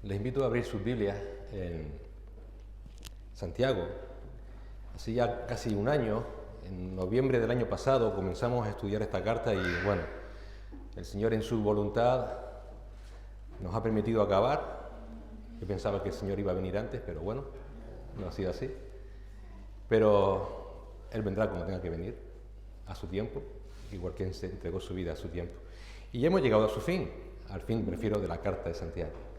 Les invito a abrir sus Biblias en Santiago. Hace ya casi un año, en noviembre del año pasado, comenzamos a estudiar esta carta y bueno, el Señor en su voluntad nos ha permitido acabar. Yo pensaba que el Señor iba a venir antes, pero bueno, no ha sido así. Pero Él vendrá como tenga que venir, a su tiempo, igual que Él se entregó su vida a su tiempo. Y hemos llegado a su fin, al fin me refiero de la carta de Santiago.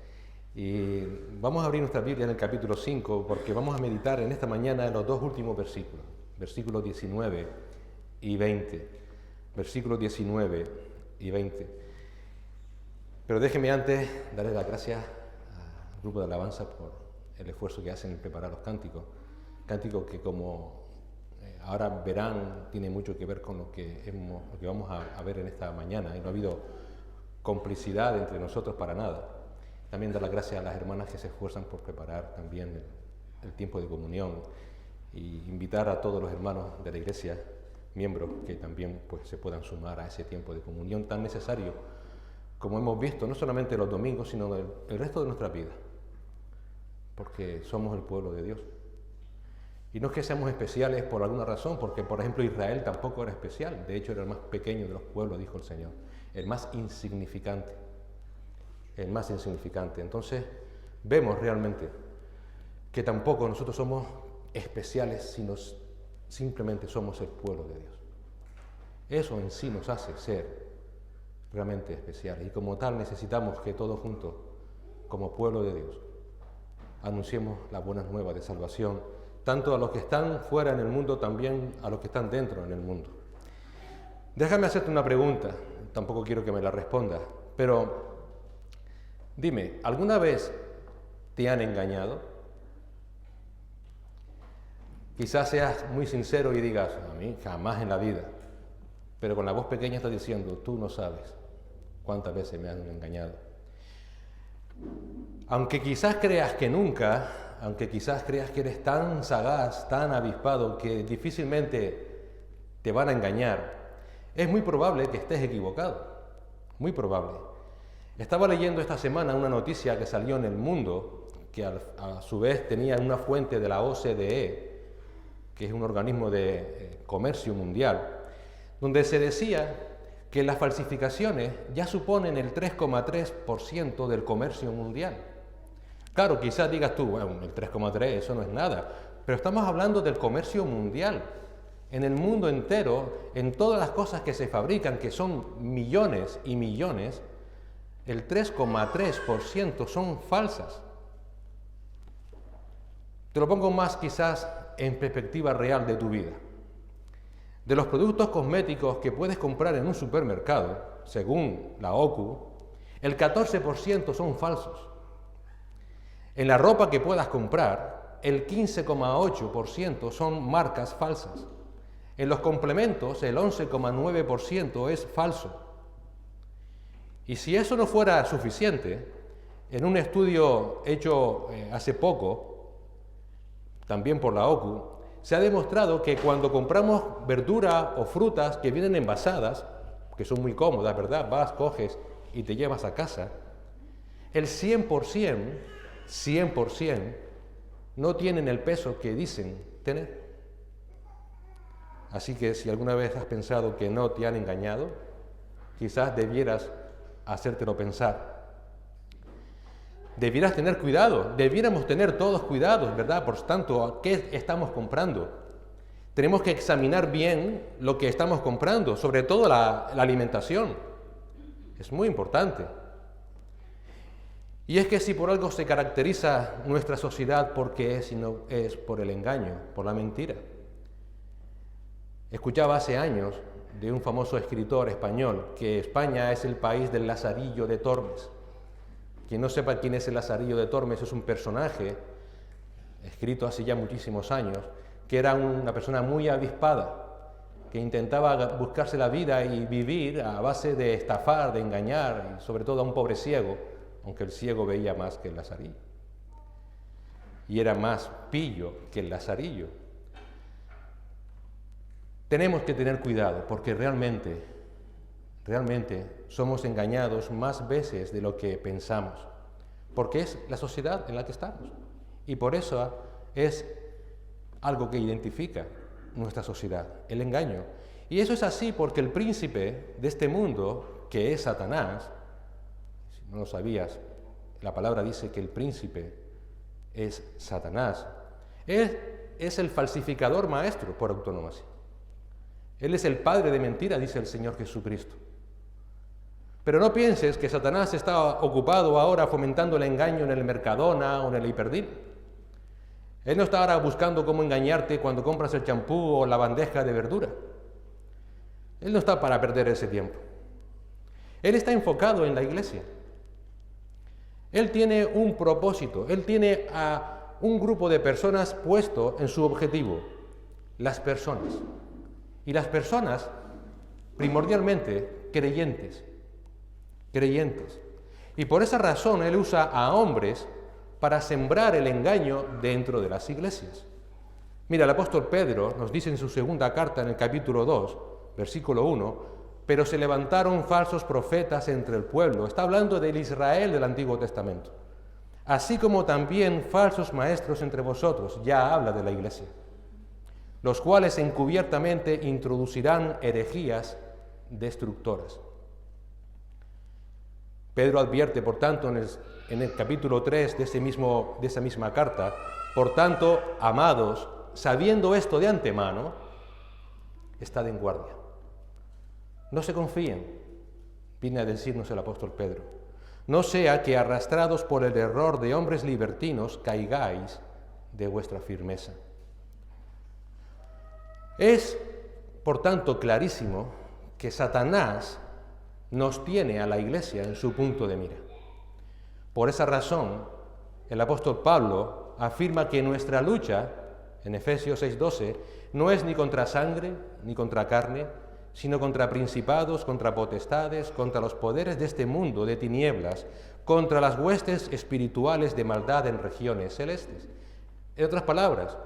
Y vamos a abrir nuestra Biblia en el capítulo 5 porque vamos a meditar en esta mañana en los dos últimos versículos, versículos 19 y 20. Versículos 19 y 20. Pero déjeme antes darle las gracias al grupo de alabanza por el esfuerzo que hacen en preparar los cánticos. Cánticos que, como ahora verán, tiene mucho que ver con lo que vamos a ver en esta mañana. Y no ha habido complicidad entre nosotros para nada. También dar las gracias a las hermanas que se esfuerzan por preparar también el tiempo de comunión y invitar a todos los hermanos de la iglesia, miembros, que también pues, se puedan sumar a ese tiempo de comunión tan necesario, como hemos visto, no solamente los domingos, sino el resto de nuestra vida, porque somos el pueblo de Dios. Y no es que seamos especiales por alguna razón, porque por ejemplo Israel tampoco era especial, de hecho era el más pequeño de los pueblos, dijo el Señor, el más insignificante. El más insignificante. Entonces vemos realmente que tampoco nosotros somos especiales, sino simplemente somos el pueblo de Dios. Eso en sí nos hace ser realmente especiales y como tal necesitamos que todos juntos, como pueblo de Dios, anunciemos las buenas nuevas de salvación, tanto a los que están fuera en el mundo, también a los que están dentro en el mundo. Déjame hacerte una pregunta, tampoco quiero que me la respondas, pero dime, ¿alguna vez te han engañado? Quizás seas muy sincero y digas, a mí jamás en la vida, pero con la voz pequeña estás diciendo, tú no sabes cuántas veces me han engañado. Aunque quizás creas que nunca, aunque quizás creas que eres tan sagaz, tan avispado, que difícilmente te van a engañar, es muy probable que estés equivocado, muy probable. Estaba leyendo esta semana una noticia que salió en El Mundo, que a su vez tenía una fuente de la OCDE, que es un organismo de comercio mundial, donde se decía que las falsificaciones ya suponen el 3,3% del comercio mundial. Claro, quizás digas tú, bueno, el 3,3 eso no es nada, pero estamos hablando del comercio mundial, en el mundo entero, en todas las cosas que se fabrican, que son millones y millones, el 3,3% son falsas. Te lo pongo más quizás en perspectiva real de tu vida. De los productos cosméticos que puedes comprar en un supermercado, según la OCU, el 14% son falsos. En la ropa que puedas comprar, el 15,8% son marcas falsas. En los complementos, el 11,9% es falso. Y si eso no fuera suficiente, en un estudio hecho hace poco, también por la OCU, se ha demostrado que cuando compramos verdura o frutas que vienen envasadas, que son muy cómodas, ¿verdad? Vas, coges y te llevas a casa, el 100% no tienen el peso que dicen tener. Así que si alguna vez has pensado que no te han engañado, quizás debieras hacértelo pensar. Debieras tener cuidado, debiéramos tener todos cuidados, ¿verdad? Por tanto, ¿qué estamos comprando? Tenemos que examinar bien lo que estamos comprando, sobre todo la alimentación. Es muy importante. Y es que si por algo se caracteriza nuestra sociedad, porque es por el engaño, por la mentira. Escuchaba hace años de un famoso escritor español, que España es el país del Lazarillo de Tormes. Quien no sepa quién es el Lazarillo de Tormes, es un personaje escrito hace ya muchísimos años, que era una persona muy avispada, que intentaba buscarse la vida y vivir a base de estafar, de engañar, y sobre todo a un pobre ciego, aunque el ciego veía más que el Lazarillo. Y era más pillo que el Lazarillo. Tenemos que tener cuidado porque realmente somos engañados más veces de lo que pensamos. porque es la sociedad en la que estamos. Y por eso es algo que identifica nuestra sociedad, el engaño. Y eso es así porque el príncipe de este mundo, que es Satanás, si no lo sabías, la palabra dice que el príncipe es Satanás, es el falsificador maestro por antonomasia. Él es el padre de mentira, dice el Señor Jesucristo. Pero no pienses que Satanás está ocupado ahora fomentando el engaño en el Mercadona o en el Hyperdin. Él no está ahora buscando cómo engañarte cuando compras el champú o la bandeja de verdura. Él no está para perder ese tiempo. Él está enfocado en la iglesia. Él tiene un propósito, él tiene a un grupo de personas puesto en su objetivo, las personas. Y las personas, primordialmente, creyentes. Y por esa razón él usa a hombres para sembrar el engaño dentro de las iglesias. Mira, el apóstol Pedro nos dice en su segunda carta, en el capítulo 2, versículo 1, pero se levantaron falsos profetas entre el pueblo. Está hablando del Israel del Antiguo Testamento. Así como también falsos maestros entre vosotros, ya habla de la iglesia, los cuales encubiertamente introducirán herejías destructoras. Pedro advierte, por tanto, en el capítulo 3 de esa misma carta, por tanto, amados, sabiendo esto de antemano, estad en guardia. No se confíen, viene a decirnos el apóstol Pedro. No sea que arrastrados por el error de hombres libertinos caigáis de vuestra firmeza. Es, por tanto, clarísimo que Satanás nos tiene a la iglesia en su punto de mira. Por esa razón, el apóstol Pablo afirma que nuestra lucha, en Efesios 6:12, no es ni contra sangre ni contra carne, sino contra principados, contra potestades, contra los poderes de este mundo de tinieblas, contra las huestes espirituales de maldad en regiones celestes. En otras palabras,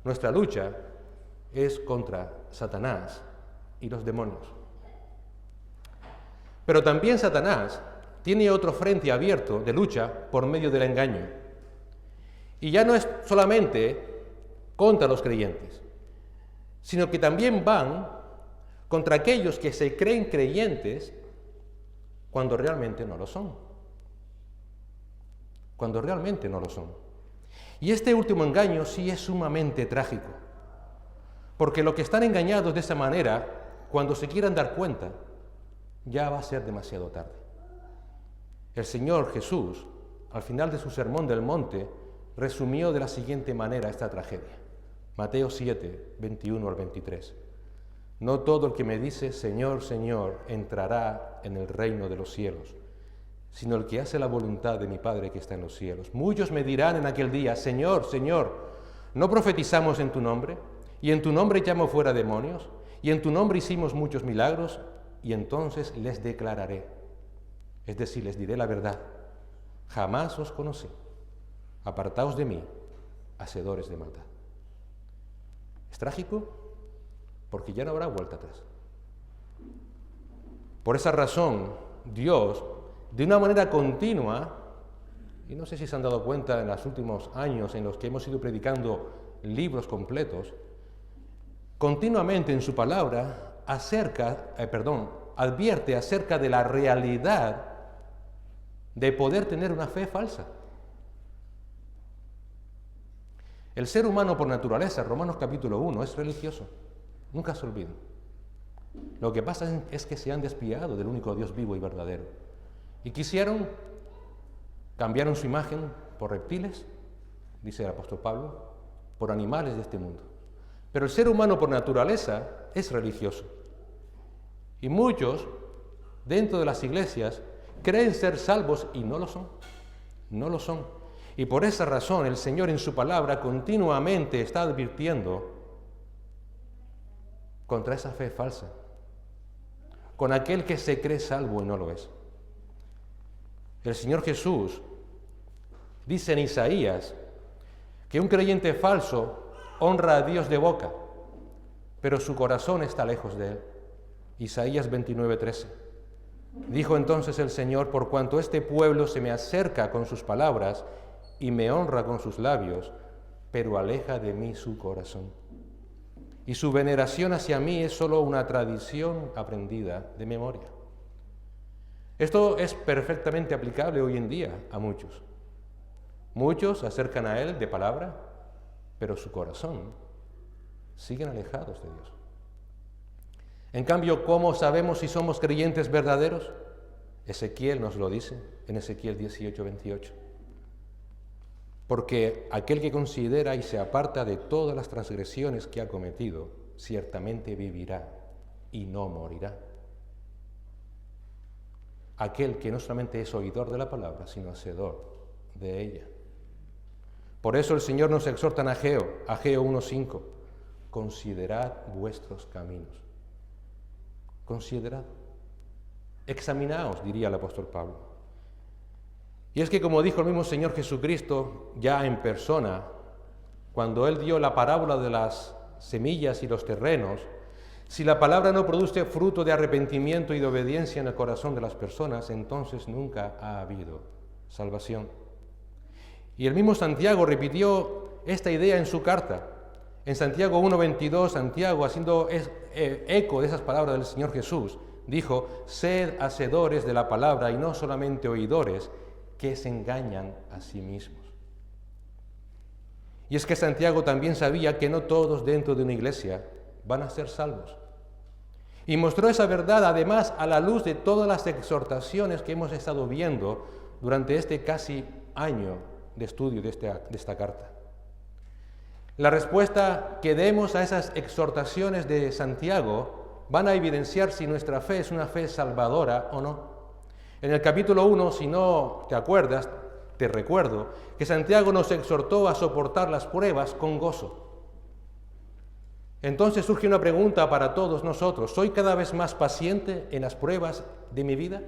nuestra lucha es contra Satanás y los demonios. Pero también Satanás tiene otro frente abierto de lucha por medio del engaño. Y ya no es solamente contra los creyentes, sino que también van contra aquellos que se creen creyentes cuando realmente no lo son. Cuando realmente no lo son. Y este último engaño sí es sumamente trágico, porque los que están engañados de esa manera, cuando se quieran dar cuenta, ya va a ser demasiado tarde. El Señor Jesús, al final de su sermón del monte, resumió de la siguiente manera esta tragedia. Mateo 7, 21 al 23. No todo el que me dice, Señor, Señor, entrará en el reino de los cielos, sino el que hace la voluntad de mi Padre que está en los cielos. Muchos me dirán en aquel día, Señor, Señor, ¿no profetizamos en tu nombre? Y en tu nombre echamos fuera demonios, y en tu nombre hicimos muchos milagros, y entonces les declararé, es decir, les diré la verdad, jamás os conocí, apartaos de mí, hacedores de maldad. ¿Es trágico? Porque ya no habrá vuelta atrás. Por esa razón, Dios, de una manera continua, y no sé si se han dado cuenta en los últimos años en los que hemos ido predicando libros completos, continuamente en su palabra advierte acerca de la realidad de poder tener una fe falsa. El ser humano por naturaleza, Romanos capítulo 1, es religioso. Nunca se olviden. Lo que pasa es que se han despiadado del único Dios vivo y verdadero. Y cambiaron su imagen por reptiles, dice el apóstol Pablo, por animales de este mundo. Pero el ser humano por naturaleza es religioso. Y muchos, dentro de las iglesias, creen ser salvos y no lo son. No lo son. Y por esa razón el Señor en su palabra continuamente está advirtiendo contra esa fe falsa, con aquel que se cree salvo y no lo es. El Señor Jesús dice en Isaías que un creyente falso honra a Dios de boca, pero su corazón está lejos de él. Isaías 29:13. Dijo entonces el Señor: por cuanto este pueblo se me acerca con sus palabras y me honra con sus labios, pero aleja de mí su corazón. Y su veneración hacia mí es solo una tradición aprendida de memoria. Esto es perfectamente aplicable hoy en día a muchos. Muchos se acercan a Él de palabra, pero su corazón siguen alejados de Dios. En cambio, ¿cómo sabemos si somos creyentes verdaderos? Ezequiel nos lo dice en Ezequiel 18:28. Porque aquel que considera y se aparta de todas las transgresiones que ha cometido, ciertamente vivirá y no morirá. Aquel que no solamente es oidor de la palabra, sino hacedor de ella. Por eso el Señor nos exhorta en Ageo 1:5, considerad vuestros caminos. Considerad. Examinaos, diría el apóstol Pablo. Y es que, como dijo el mismo Señor Jesucristo, ya en persona, cuando Él dio la parábola de las semillas y los terrenos, si la palabra no produce fruto de arrepentimiento y de obediencia en el corazón de las personas, entonces nunca ha habido salvación. Y el mismo Santiago repitió esta idea en su carta. En Santiago 1:22, Santiago, haciendo eco de esas palabras del Señor Jesús, dijo: sed hacedores de la palabra y no solamente oidores, que se engañan a sí mismos. Y es que Santiago también sabía que no todos dentro de una iglesia van a ser salvos. Y mostró esa verdad además a la luz de todas las exhortaciones que hemos estado viendo durante este casi año de estudio de esta carta. La respuesta que demos a esas exhortaciones de Santiago van a evidenciar si nuestra fe es una fe salvadora o no. En el capítulo 1, si no te acuerdas, te recuerdo que Santiago nos exhortó a soportar las pruebas con gozo. Entonces surge una pregunta para todos nosotros: ¿soy cada vez más paciente en las pruebas de mi vida?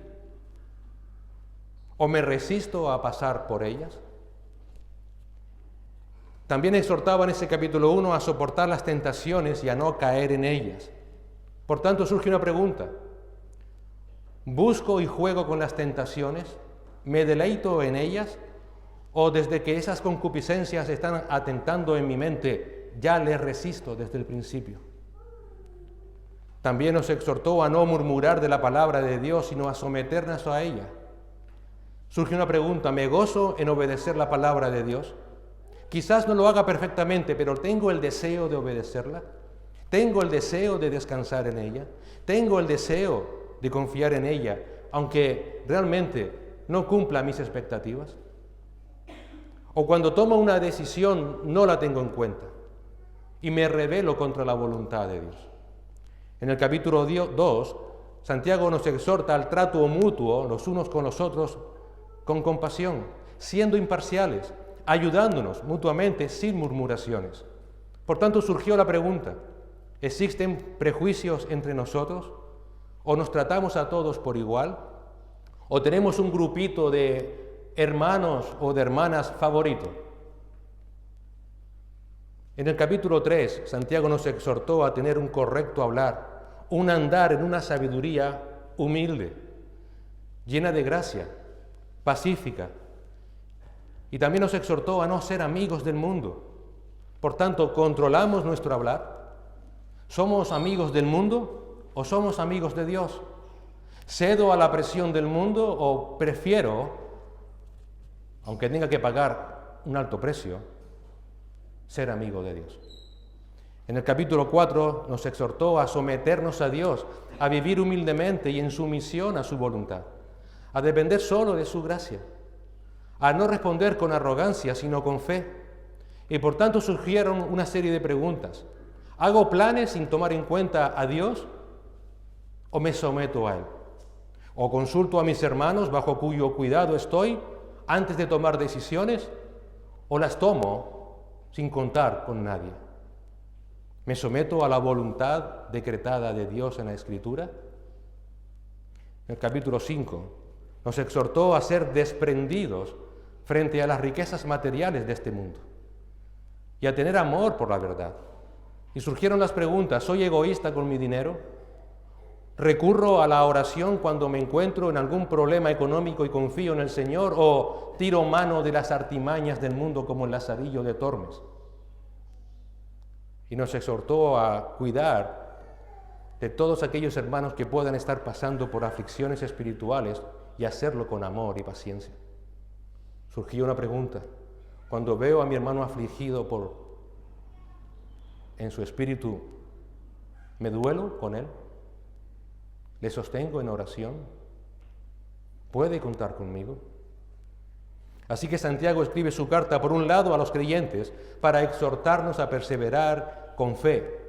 ¿O me resisto a pasar por ellas? También exhortaba en ese capítulo 1 a soportar las tentaciones y a no caer en ellas. Por tanto, surge una pregunta: ¿busco y juego con las tentaciones? ¿Me deleito en ellas? ¿O desde que esas concupiscencias están atentando en mi mente, ya les resisto desde el principio? También nos exhortó a no murmurar de la palabra de Dios, sino a someternos a ella. Surge una pregunta: ¿me gozo en obedecer la palabra de Dios? Quizás no lo haga perfectamente, pero ¿tengo el deseo de obedecerla? ¿Tengo el deseo de descansar en ella? ¿Tengo el deseo de confiar en ella, aunque realmente no cumpla mis expectativas? ¿O cuando tomo una decisión no la tengo en cuenta y me rebelo contra la voluntad de Dios? En el capítulo 2, Santiago nos exhorta al trato mutuo los unos con los otros con compasión, siendo imparciales, ayudándonos mutuamente sin murmuraciones. Por tanto, surgió la pregunta: ¿existen prejuicios entre nosotros? ¿O nos tratamos a todos por igual? ¿O tenemos un grupito de hermanos o de hermanas favorito? En el capítulo 3, Santiago nos exhortó a tener un correcto hablar, un andar en una sabiduría humilde, llena de gracia, pacífica. Y también nos exhortó a no ser amigos del mundo. Por tanto, ¿controlamos nuestro hablar? ¿Somos amigos del mundo o somos amigos de Dios? ¿Cedo a la presión del mundo o prefiero, aunque tenga que pagar un alto precio, ser amigo de Dios? En el capítulo 4 nos exhortó a someternos a Dios, a vivir humildemente y en sumisión a su voluntad, a depender solo de su gracia, a no responder con arrogancia, sino con fe. Y por tanto surgieron una serie de preguntas. ¿Hago planes sin tomar en cuenta a Dios o me someto a Él? ¿O consulto a mis hermanos bajo cuyo cuidado estoy antes de tomar decisiones? ¿O las tomo sin contar con nadie? ¿Me someto a la voluntad decretada de Dios en la Escritura? En el capítulo 5 nos exhortó a ser desprendidos frente a las riquezas materiales de este mundo y a tener amor por la verdad. Y surgieron las preguntas: ¿soy egoísta con mi dinero? ¿Recurro a la oración cuando me encuentro en algún problema económico y confío en el Señor? ¿O tiro mano de las artimañas del mundo como el Lazarillo de Tormes? Y nos exhortó a cuidar de todos aquellos hermanos que puedan estar pasando por aflicciones espirituales y hacerlo con amor y paciencia. Surgió una pregunta. Cuando veo a mi hermano afligido en su espíritu, ¿me duelo con él? ¿Le sostengo en oración? ¿Puede contar conmigo? Así que Santiago escribe su carta, por un lado, a los creyentes, para exhortarnos a perseverar con fe,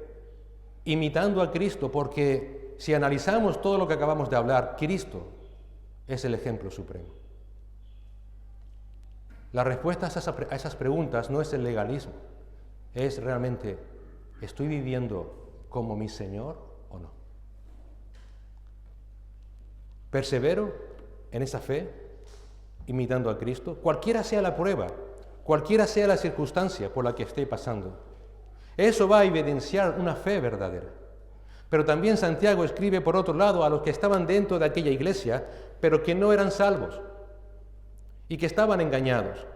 imitando a Cristo, porque si analizamos todo lo que acabamos de hablar, Cristo es el ejemplo supremo. La respuesta a esas preguntas no es el legalismo, es realmente, ¿estoy viviendo como mi Señor o no? Persevero en esa fe, imitando a Cristo, cualquiera sea la prueba, cualquiera sea la circunstancia por la que esté pasando. Eso va a evidenciar una fe verdadera. Pero también Santiago escribe, por otro lado, a los que estaban dentro de aquella iglesia, pero que no eran salvos y que estaban engañados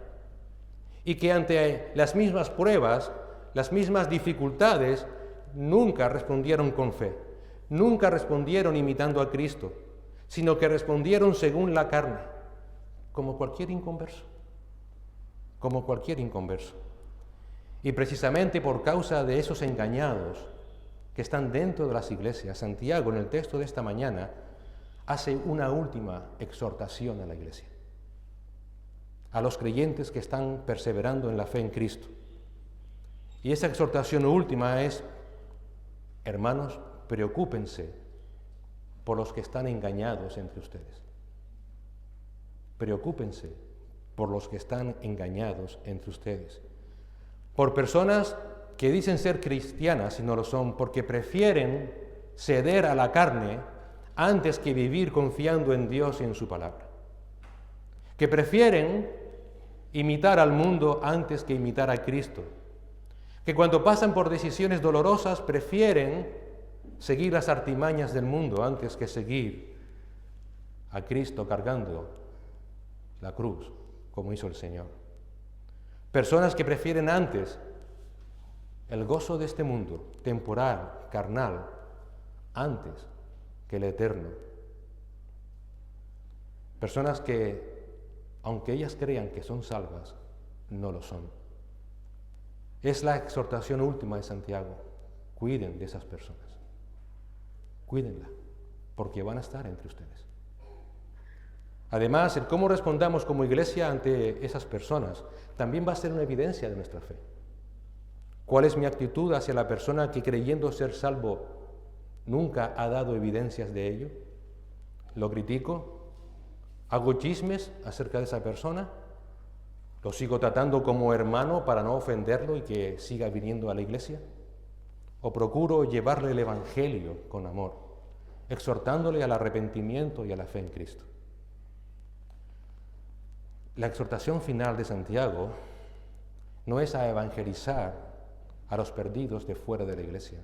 y que ante las mismas pruebas, las mismas dificultades, nunca respondieron con fe, nunca respondieron imitando a Cristo, sino que respondieron según la carne, como cualquier inconverso, como cualquier inconverso. Y precisamente por causa de esos engañados que están dentro de las iglesias, Santiago en el texto de esta mañana hace una última exhortación a la iglesia, a los creyentes que están perseverando en la fe en Cristo. Y esa exhortación última es, hermanos, preocúpense por los que están engañados entre ustedes. Preocúpense por los que están engañados entre ustedes. Por personas que dicen ser cristianas y no lo son, porque prefieren ceder a la carne antes que vivir confiando en Dios y en su palabra. Que prefieren imitar al mundo antes que imitar a Cristo. Que cuando pasan por decisiones dolorosas prefieren seguir las artimañas del mundo antes que seguir a Cristo cargando la cruz, como hizo el Señor. Personas que prefieren antes el gozo de este mundo, temporal, carnal, antes que el eterno. Personas que, aunque ellas crean que son salvas, no lo son. Es la exhortación última de Santiago. Cuiden de esas personas. Cuídenla, porque van a estar entre ustedes. Además, el cómo respondamos como iglesia ante esas personas también va a ser una evidencia de nuestra fe. ¿Cuál es mi actitud hacia la persona que, creyendo ser salvo, nunca ha dado evidencias de ello? ¿Lo critico? ¿Hago chismes acerca de esa persona? ¿Lo sigo tratando como hermano para no ofenderlo y que siga viniendo a la iglesia? ¿O procuro llevarle el Evangelio con amor, exhortándole al arrepentimiento y a la fe en Cristo? La exhortación final de Santiago no es a evangelizar a los perdidos de fuera de la iglesia,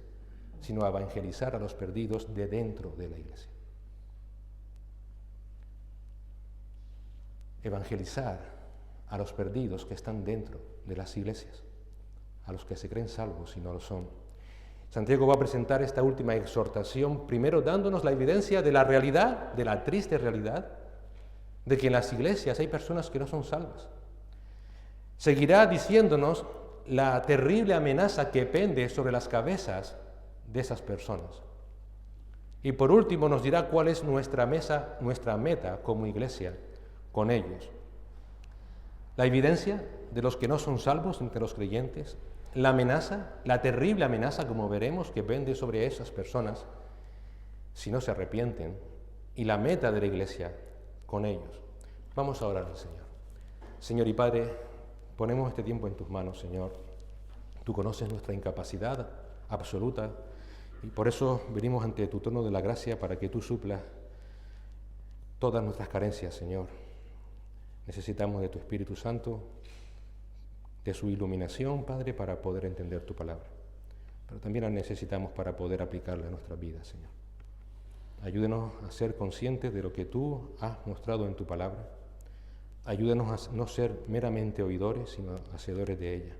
sino a evangelizar a los perdidos de dentro de la iglesia. Evangelizar a los perdidos que están dentro de las iglesias, a los que se creen salvos y no lo son. Santiago va a presentar esta última exhortación, primero dándonos la evidencia de la realidad, de la triste realidad, de que en las iglesias hay personas que no son salvas. Seguirá diciéndonos la terrible amenaza que pende sobre las cabezas de esas personas. Y por último nos dirá cuál es nuestra meta como iglesia con ellos. La evidencia de los que no son salvos entre los creyentes, la amenaza, la terrible amenaza, como veremos, que pende sobre esas personas si no se arrepienten, y la meta de la iglesia con ellos. Vamos a orar al Señor. Señor y Padre, ponemos este tiempo en tus manos, Señor. Tú conoces nuestra incapacidad absoluta y por eso venimos ante tu trono de la gracia para que tú suplas todas nuestras carencias, Señor. Necesitamos de tu Espíritu Santo, de su iluminación, Padre, para poder entender tu palabra. Pero también la necesitamos para poder aplicarla a nuestras vidas, Señor. Ayúdenos a ser conscientes de lo que tú has mostrado en tu palabra. Ayúdanos a no ser meramente oidores, sino hacedores de ella.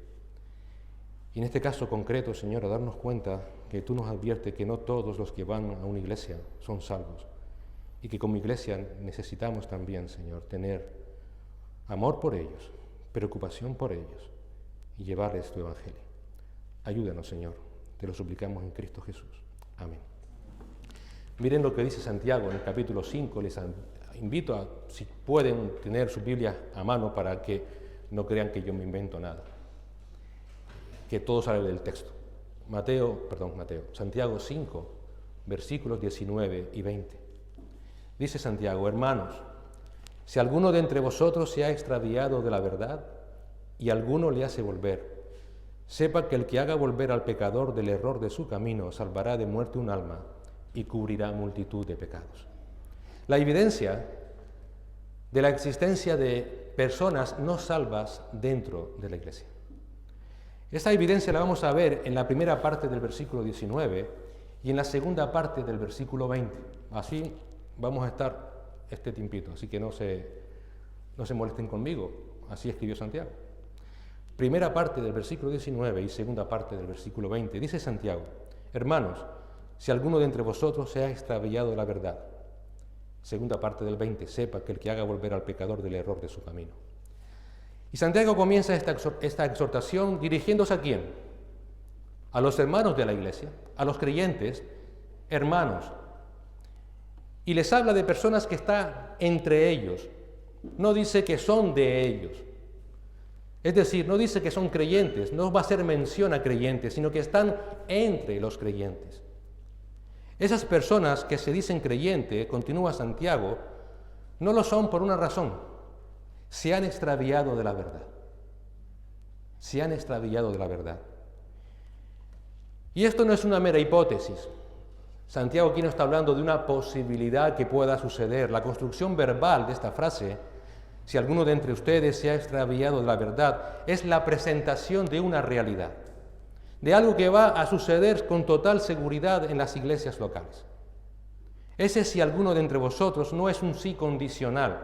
Y en este caso concreto, Señor, a darnos cuenta que tú nos adviertes que no todos los que van a una iglesia son salvos y que como iglesia necesitamos también, Señor, tener amor por ellos, preocupación por ellos y llevarles tu evangelio. Ayúdanos, Señor, te lo suplicamos en Cristo Jesús. Amén. Miren lo que dice Santiago en el capítulo 5, les invito a, si pueden, tener su Biblia a mano para que no crean que yo me invento nada, que todo sale del texto. Santiago 5, versículos 19 y 20. Dice Santiago: hermanos, si alguno de entre vosotros se ha extraviado de la verdad y alguno le hace volver, sepa que el que haga volver al pecador del error de su camino salvará de muerte un alma y cubrirá multitud de pecados. La evidencia de la existencia de personas no salvas dentro de la iglesia. Esta evidencia la vamos a ver en la primera parte del versículo 19 y en la segunda parte del versículo 20. Así vamos a estar este tiempito, así que no se molesten conmigo. Así escribió Santiago. Primera parte del versículo 19 y segunda parte del versículo 20. Dice Santiago: hermanos, si alguno de entre vosotros se ha extraviado de la verdad. Segunda parte del 20, sepa que el que haga volver al pecador del error de su camino. Y Santiago comienza esta exhortación dirigiéndose ¿a quién? A los hermanos de la iglesia, a los creyentes, hermanos. Y les habla de personas que están entre ellos. No dice que son de ellos. Es decir, no dice que son creyentes, no va a hacer mención a creyentes, sino que están entre los creyentes. Esas personas que se dicen creyentes, continúa Santiago, no lo son por una razón: se han extraviado de la verdad. Se han extraviado de la verdad. Y esto no es una mera hipótesis. Santiago aquí no está hablando de una posibilidad que pueda suceder. La construcción verbal de esta frase, si alguno de entre ustedes se ha extraviado de la verdad, es la presentación de una realidad, de algo que va a suceder con total seguridad en las iglesias locales. Ese si alguno de entre vosotros no es un sí condicional,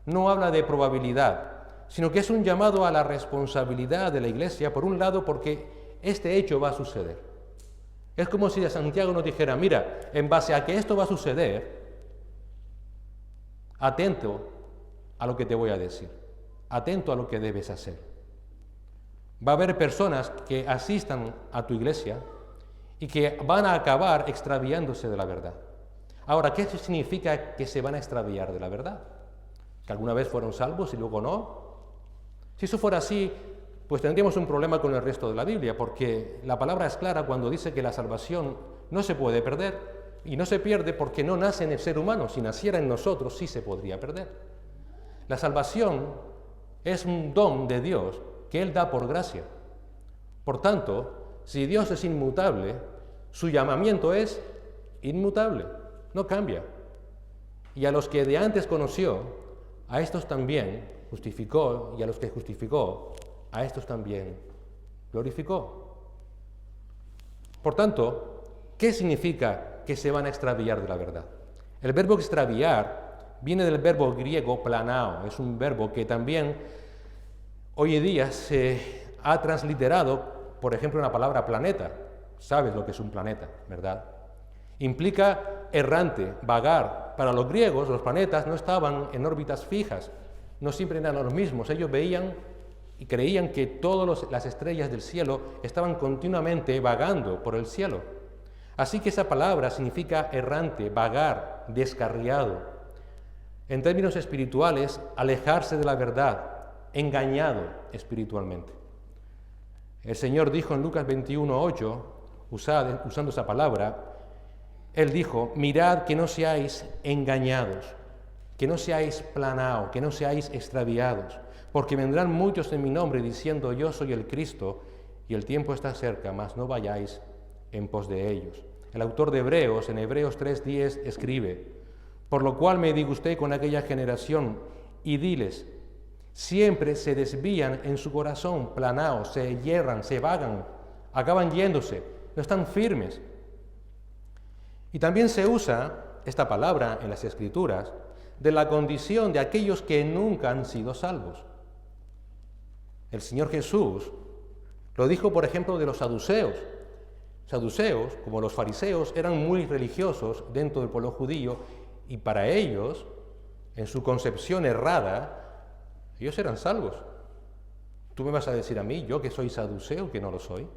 no habla de probabilidad, sino que es un llamado a la responsabilidad de la iglesia, por un lado, porque este hecho va a suceder. Es como si Santiago nos dijera: mira, en base a que esto va a suceder, atento a lo que te voy a decir, atento a lo que debes hacer. Va a haber personas que asistan a tu iglesia y que van a acabar extraviándose de la verdad. Ahora, ¿qué significa que se van a extraviar de la verdad? ¿Que alguna vez fueron salvos y luego no? Si eso fuera así, pues tendríamos un problema con el resto de la Biblia, porque la palabra es clara cuando dice que la salvación no se puede perder, y no se pierde porque no nace en el ser humano. Si naciera en nosotros, sí se podría perder. La salvación es un don de Dios que Él da por gracia. Por tanto, si Dios es inmutable, su llamamiento es inmutable, no cambia. Y a los que de antes conoció, a estos también justificó, y a los que justificó, a estos también glorificó. Por tanto, ¿qué significa que se van a extraviar de la verdad? El verbo extraviar viene del verbo griego planao. Es un verbo que también hoy en día se ha transliterado, por ejemplo, en la palabra planeta. Sabes lo que es un planeta, ¿verdad? Implica errante, vagar. Para los griegos, los planetas no estaban en órbitas fijas, no siempre eran los mismos. Ellos veían y creían que todas las estrellas del cielo estaban continuamente vagando por el cielo. Así que esa palabra significa errante, vagar, descarriado. En términos espirituales, alejarse de la verdad, engañado espiritualmente. El Señor dijo en Lucas 21:8, usando esa palabra, Él dijo: mirad que no seáis engañados, que no seáis planaos, que no seáis extraviados, porque vendrán muchos en mi nombre diciendo: yo soy el Cristo, y el tiempo está cerca, mas no vayáis en pos de ellos. El autor de Hebreos, en Hebreos 3:10, escribe: por lo cual me disgusté con aquella generación, y diles: siempre se desvían en su corazón, planaos, se yerran, se vagan, acaban yéndose, no están firmes. Y también se usa esta palabra en las Escrituras de la condición de aquellos que nunca han sido salvos. El Señor Jesús lo dijo, por ejemplo, de los saduceos. Saduceos, como los fariseos, eran muy religiosos dentro del pueblo judío y para ellos, en su concepción errada, ellos eran salvos. ¿Tú me vas a decir a mí, yo que soy saduceo, que no lo soy?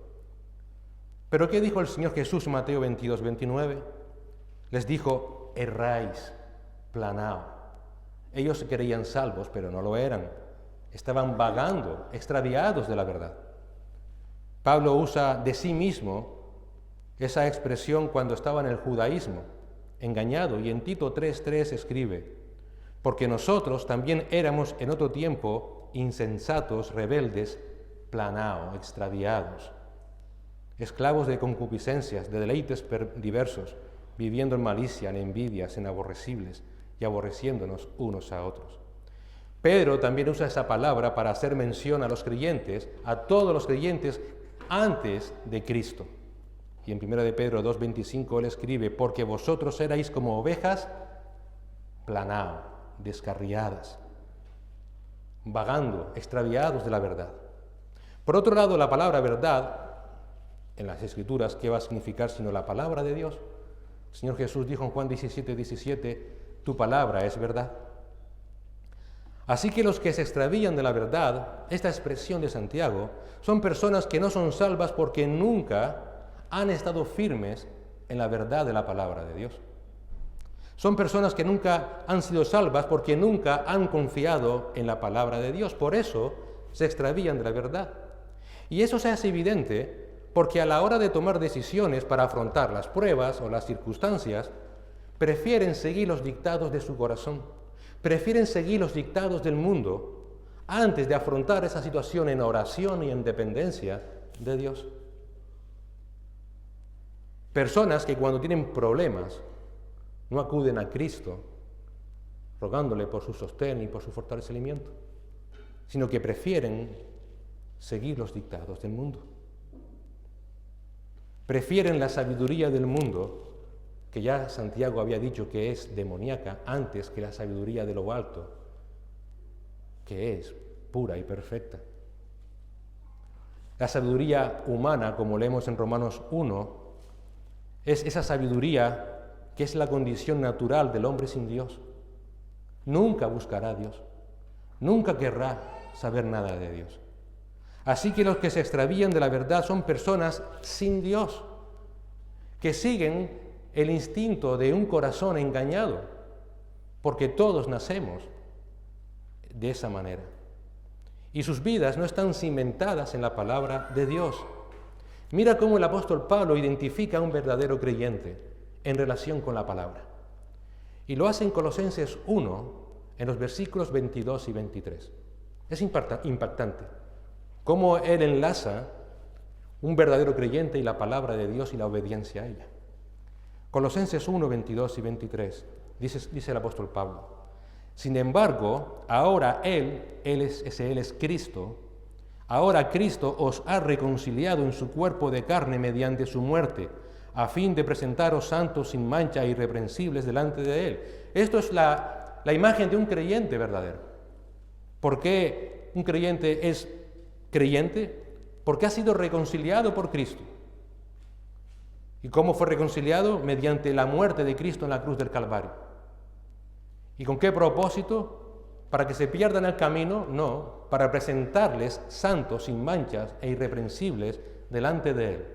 ¿Pero qué dijo el Señor Jesús en Mateo 22, 29? Les dijo, erráis, planao. Ellos se creían salvos, pero no lo eran. Estaban vagando, extraviados de la verdad. Pablo usa de sí mismo esa expresión cuando estaba en el judaísmo, engañado, y en Tito 3:3 escribe, porque nosotros también éramos en otro tiempo insensatos, rebeldes, planao, extraviados, esclavos de concupiscencias, de deleites diversos, viviendo en malicia, en envidias, en aborrecibles y aborreciéndonos unos a otros. Pedro también usa esa palabra para hacer mención a los creyentes, a todos los creyentes antes de Cristo. Y en 1 de Pedro 2:25 él escribe, porque vosotros erais como ovejas planao, descarriadas, vagando, extraviados de la verdad. Por otro lado, la palabra verdad, en las Escrituras, ¿qué va a significar sino la palabra de Dios? El Señor Jesús dijo en Juan 17:17, tu palabra es verdad. Así que los que se extravían de la verdad, esta expresión de Santiago, son personas que no son salvas porque nunca han estado firmes en la verdad de la palabra de Dios. Son personas que nunca han sido salvas porque nunca han confiado en la palabra de Dios. Por eso se extravían de la verdad. Y eso se hace evidente porque a la hora de tomar decisiones para afrontar las pruebas o las circunstancias, prefieren seguir los dictados de su corazón, prefieren seguir los dictados del mundo antes de afrontar esa situación en oración y en dependencia de Dios. Personas que cuando tienen problemas no acuden a Cristo rogándole por su sostén y por su fortalecimiento, sino que prefieren seguir los dictados del mundo. Prefieren la sabiduría del mundo, que ya Santiago había dicho que es demoníaca, antes que la sabiduría de lo alto, que es pura y perfecta. La sabiduría humana, como leemos en Romanos 1, es esa sabiduría que es la condición natural del hombre sin Dios. Nunca buscará a Dios, nunca querrá saber nada de Dios. Así que los que se extravían de la verdad son personas sin Dios, que siguen el instinto de un corazón engañado, porque todos nacemos de esa manera. Y sus vidas no están cimentadas en la palabra de Dios. Mira cómo el apóstol Pablo identifica a un verdadero creyente en relación con la palabra. Y lo hace en Colosenses 1, en los versículos 22 y 23. Es impactante cómo él enlaza un verdadero creyente y la palabra de Dios y la obediencia a ella. Colosenses 1, 22 y 23, dice el apóstol Pablo, sin embargo, ahora Él es Cristo, ahora Cristo os ha reconciliado en su cuerpo de carne mediante su muerte, a fin de presentaros santos, sin mancha e irreprensibles delante de Él. Esto es la imagen de un creyente verdadero. ¿Por qué un creyente es creyente? Porque ha sido reconciliado por Cristo. ¿Y cómo fue reconciliado? Mediante la muerte de Cristo en la cruz del Calvario. ¿Y con qué propósito? ¿Para que se pierdan el camino? No, para presentarles santos, sin manchas e irreprensibles delante de Él.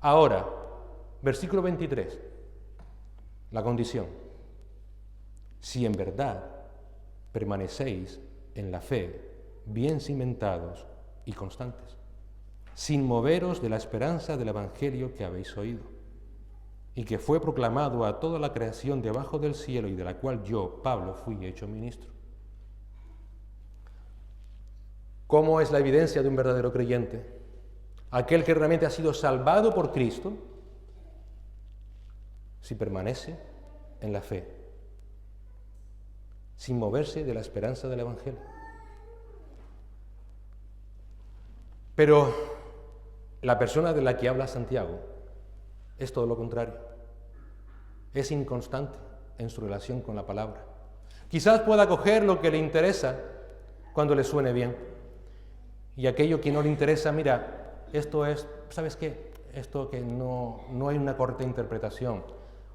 Ahora, versículo 23, la condición. Si en verdad permanecéis en la fe, bien cimentados y constantes, sin moveros de la esperanza del Evangelio que habéis oído, y que fue proclamado a toda la creación debajo del cielo y de la cual yo, Pablo, fui hecho ministro. ¿Cómo es la evidencia de un verdadero creyente? Aquel que realmente ha sido salvado por Cristo, si permanece en la fe, sin moverse de la esperanza del Evangelio. Pero la persona de la que habla Santiago es todo lo contrario. es inconstante en su relación con la palabra. Quizás pueda coger lo que le interesa cuando le suene bien. Y aquello que no le interesa, mira, esto es, ¿sabes qué? Esto que no hay una correcta interpretación.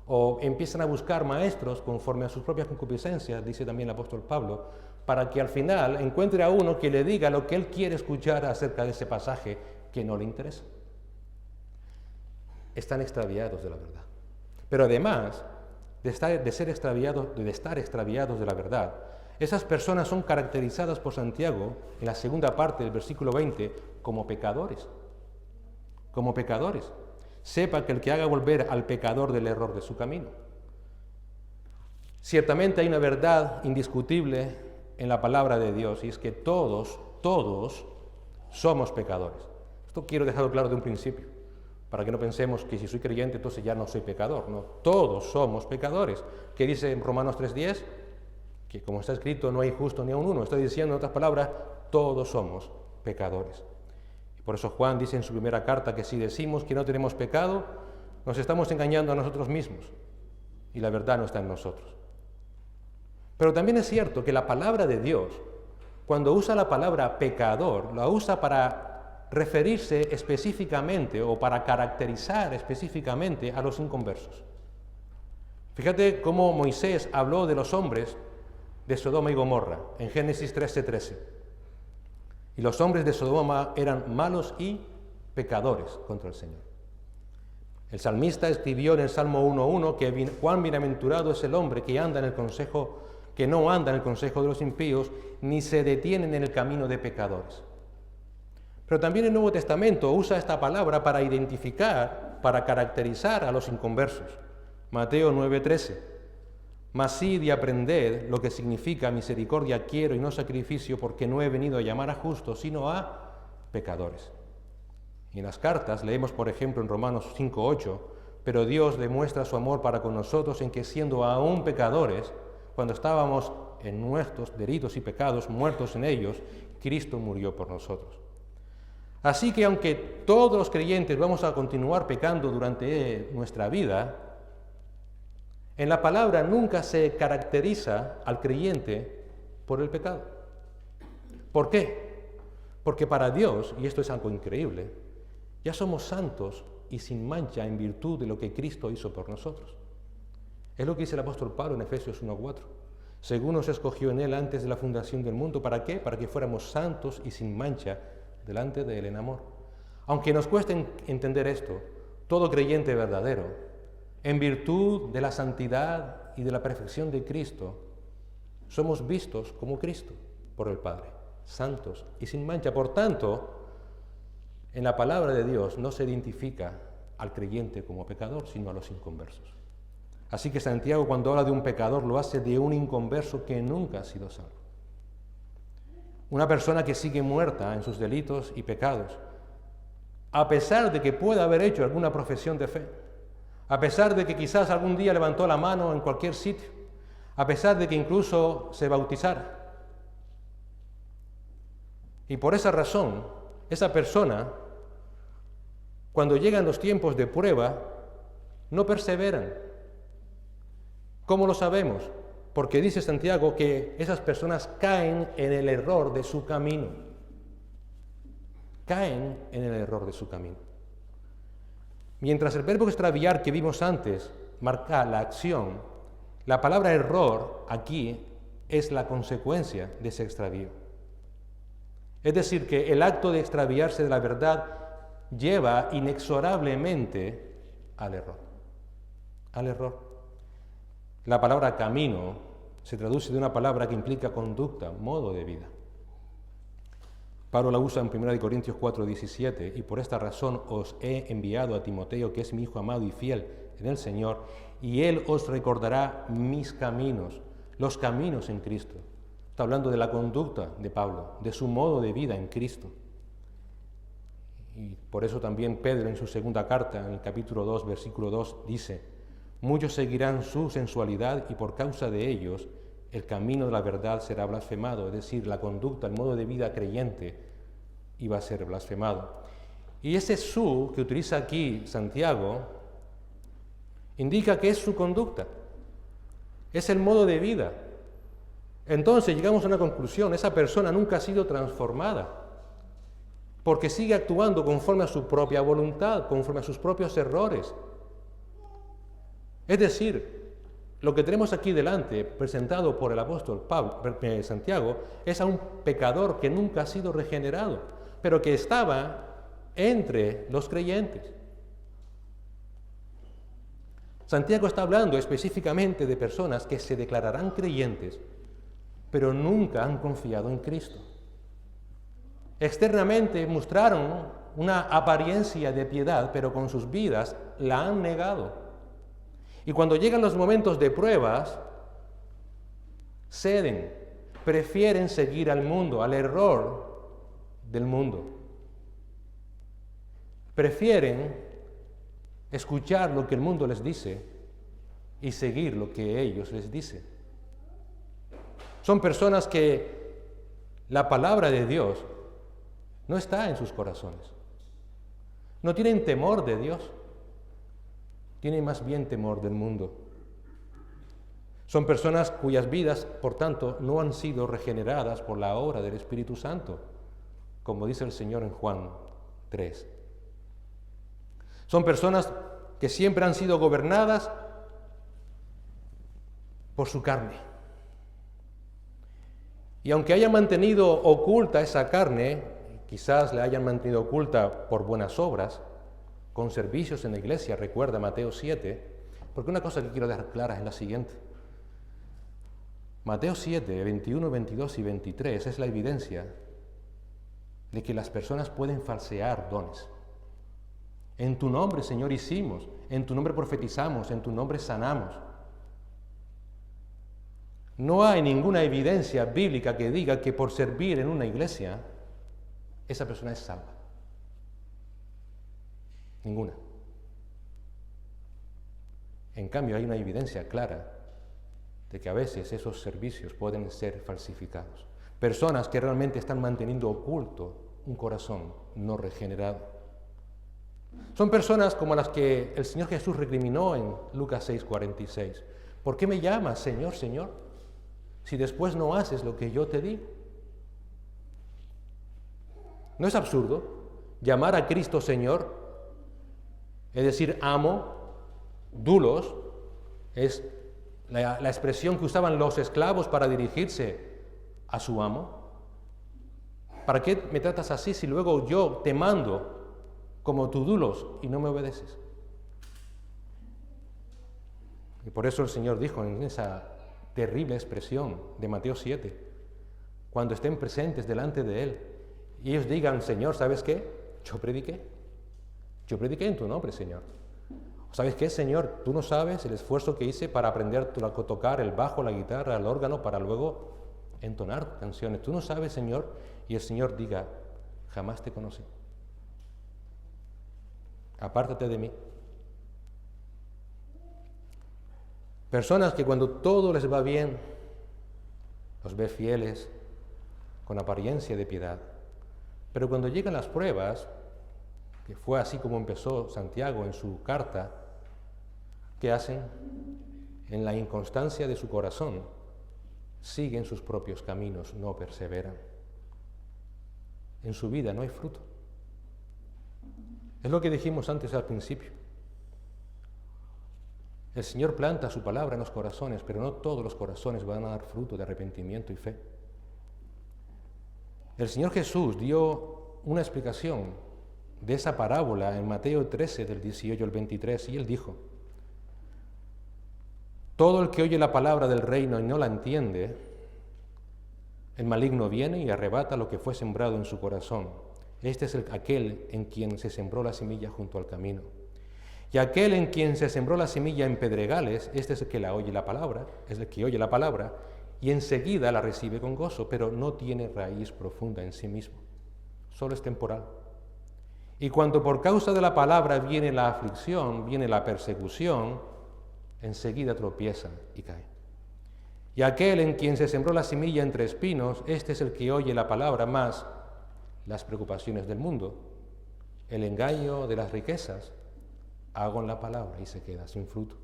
O empiezan a buscar maestros conforme a sus propias concupiscencias, dice también el apóstol Pablo, para que al final encuentre a uno que le diga lo que él quiere escuchar acerca de ese pasaje que no le interesa. Están extraviados de la verdad. Pero además de estar extraviados de la verdad, esas personas son caracterizadas por Santiago, en la segunda parte del versículo 20, como pecadores. Como pecadores. Sepa que el que haga volver al pecador del error de su camino. Ciertamente hay una verdad indiscutible en la palabra de Dios, y es que todos somos pecadores. Esto quiero dejarlo claro de un principio, para que no pensemos que si soy creyente entonces ya no soy pecador. No, todos somos pecadores. ¿Qué dice en Romanos 3:10? Que como está escrito, no hay justo ni aun uno. Está diciendo, en otras palabras, todos somos pecadores. Y por eso Juan dice en su primera carta que si decimos que no tenemos pecado, nos estamos engañando a nosotros mismos y la verdad no está en nosotros. Pero también es cierto que la palabra de Dios, cuando usa la palabra pecador, la usa para referirse específicamente o para caracterizar específicamente a los inconversos. Fíjate cómo Moisés habló de los hombres de Sodoma y Gomorra, en Génesis 13:13. Y los hombres de Sodoma eran malos y pecadores contra el Señor. El salmista escribió en el Salmo 1:1 que cuán bienaventurado es el hombre que no anda en el consejo de los impíos, ni se detiene en el camino de pecadores. Pero también el Nuevo Testamento usa esta palabra para identificar, para caracterizar a los inconversos. Mateo 9:13. Mas id y aprended lo que significa misericordia quiero y no sacrificio, porque no he venido a llamar a justos, sino a pecadores. Y en las cartas leemos, por ejemplo, en Romanos 5:8, pero Dios demuestra su amor para con nosotros en que siendo aún pecadores, cuando estábamos en nuestros delitos y pecados, muertos en ellos, Cristo murió por nosotros. Así que aunque todos los creyentes vamos a continuar pecando durante nuestra vida, en la palabra nunca se caracteriza al creyente por el pecado. ¿Por qué? Porque para Dios, y esto es algo increíble, ya somos santos y sin mancha en virtud de lo que Cristo hizo por nosotros. Es lo que dice el apóstol Pablo en Efesios 1:4. Según nos escogió en Él antes de la fundación del mundo, ¿para qué? Para que fuéramos santos y sin mancha delante de Él en amor. Aunque nos cueste entender esto, todo creyente verdadero, en virtud de la santidad y de la perfección de Cristo, somos vistos como Cristo por el Padre, santos y sin mancha. Por tanto, en la palabra de Dios no se identifica al creyente como pecador, sino a los inconversos. Así que Santiago, cuando habla de un pecador, lo hace de un inconverso que nunca ha sido salvo. Una persona que sigue muerta en sus delitos y pecados, a pesar de que pueda haber hecho alguna profesión de fe, a pesar de que quizás algún día levantó la mano en cualquier sitio, a pesar de que incluso se bautizara. Y por esa razón, esa persona, cuando llegan los tiempos de prueba, no perseveran. ¿Cómo lo sabemos? Porque dice Santiago que esas personas caen en el error de su camino. Caen en el error de su camino. Mientras el verbo extraviar que vimos antes marca la acción, la palabra error aquí es la consecuencia de ese extravío. Es decir, que el acto de extraviarse de la verdad lleva inexorablemente al error. Al error. La palabra camino se traduce de una palabra que implica conducta, modo de vida. Pablo la usa en 1 Corintios 4:17, y por esta razón os he enviado a Timoteo, que es mi hijo amado y fiel en el Señor, y él os recordará mis caminos, los caminos en Cristo. Está hablando de la conducta de Pablo, de su modo de vida en Cristo. Y por eso también Pedro en su segunda carta, en el capítulo 2, versículo 2, dice: muchos seguirán su sensualidad y por causa de ellos el camino de la verdad será blasfemado, es decir, la conducta, el modo de vida creyente iba a ser blasfemado. Y ese su que utiliza aquí Santiago indica que es su conducta, es el modo de vida. Entonces llegamos a una conclusión: esa persona nunca ha sido transformada, porque sigue actuando conforme a su propia voluntad, conforme a sus propios errores. Es decir, lo que tenemos aquí delante, presentado por el apóstol Santiago, es a un pecador que nunca ha sido regenerado, pero que estaba entre los creyentes. Santiago está hablando específicamente de personas que se declararán creyentes, pero nunca han confiado en Cristo. Externamente mostraron una apariencia de piedad, pero con sus vidas la han negado. Y cuando llegan los momentos de pruebas, ceden, prefieren seguir al mundo, al error del mundo. Prefieren escuchar lo que el mundo les dice y seguir lo que ellos les dicen. Son personas que la palabra de Dios no está en sus corazones. No tienen temor de Dios, tienen más bien temor del mundo. Son personas cuyas vidas, por tanto, no han sido regeneradas por la obra del Espíritu Santo, como dice el Señor en Juan 3. Son personas que siempre han sido gobernadas por su carne. Y aunque hayan mantenido oculta esa carne, quizás la hayan mantenido oculta por buenas obras, con servicios en la iglesia, recuerda Mateo 7, porque una cosa que quiero dejar clara es la siguiente. Mateo 7, 21, 22 y 23 es la evidencia de que las personas pueden falsear dones. En tu nombre, Señor, hicimos, en tu nombre profetizamos, en tu nombre sanamos. No hay ninguna evidencia bíblica que diga que por servir en una iglesia, esa persona es salva. Ninguna. En cambio, hay una evidencia clara de que a veces esos servicios pueden ser falsificados. Personas que realmente están manteniendo oculto un corazón no regenerado. Son personas como las que el Señor Jesús recriminó en Lucas 6:46. ¿Por qué me llamas, Señor, Señor, si después no haces lo que yo te digo? ¿No es absurdo llamar a Cristo Señor? Es decir, amo, doulos, es la expresión que usaban los esclavos para dirigirse a su amo. ¿Para qué me tratas así si luego yo te mando como tu doulos y no me obedeces? Y por eso el Señor dijo en esa terrible expresión de Mateo 7, cuando estén presentes delante de Él y ellos digan: Señor, ¿sabes qué? Yo prediqué en tu nombre, Señor. ¿Sabes qué, Señor? Tú no sabes el esfuerzo que hice para aprender a tocar el bajo, la guitarra, el órgano, para luego entonar canciones. Tú no sabes, Señor. Y el Señor diga: jamás te conocí. Apártate de mí. Personas que cuando todo les va bien, los ve fieles, con apariencia de piedad. Pero cuando llegan las pruebas, que fue así como empezó Santiago en su carta, ¿qué hacen? En la inconstancia de su corazón, siguen sus propios caminos, no perseveran. En su vida no hay fruto. Es lo que dijimos antes al principio. El Señor planta su palabra en los corazones, pero no todos los corazones van a dar fruto de arrepentimiento y fe. El Señor Jesús dio una explicación de esa parábola en Mateo 13, del 18 al 23, y Él dijo: todo el que oye la palabra del reino y no la entiende, el maligno viene y arrebata lo que fue sembrado en su corazón. Este es aquel en quien se sembró la semilla junto al camino. Y aquel en quien se sembró la semilla en pedregales, este es el que oye la palabra, es el que oye la palabra y enseguida la recibe con gozo, pero no tiene raíz profunda en sí mismo, solo es temporal. Y cuando por causa de la palabra viene la aflicción, viene la persecución, enseguida tropieza y cae. Y aquel en quien se sembró la semilla entre espinos, este es el que oye la palabra, más las preocupaciones del mundo, el engaño de las riquezas, agon la palabra y se queda sin fruto.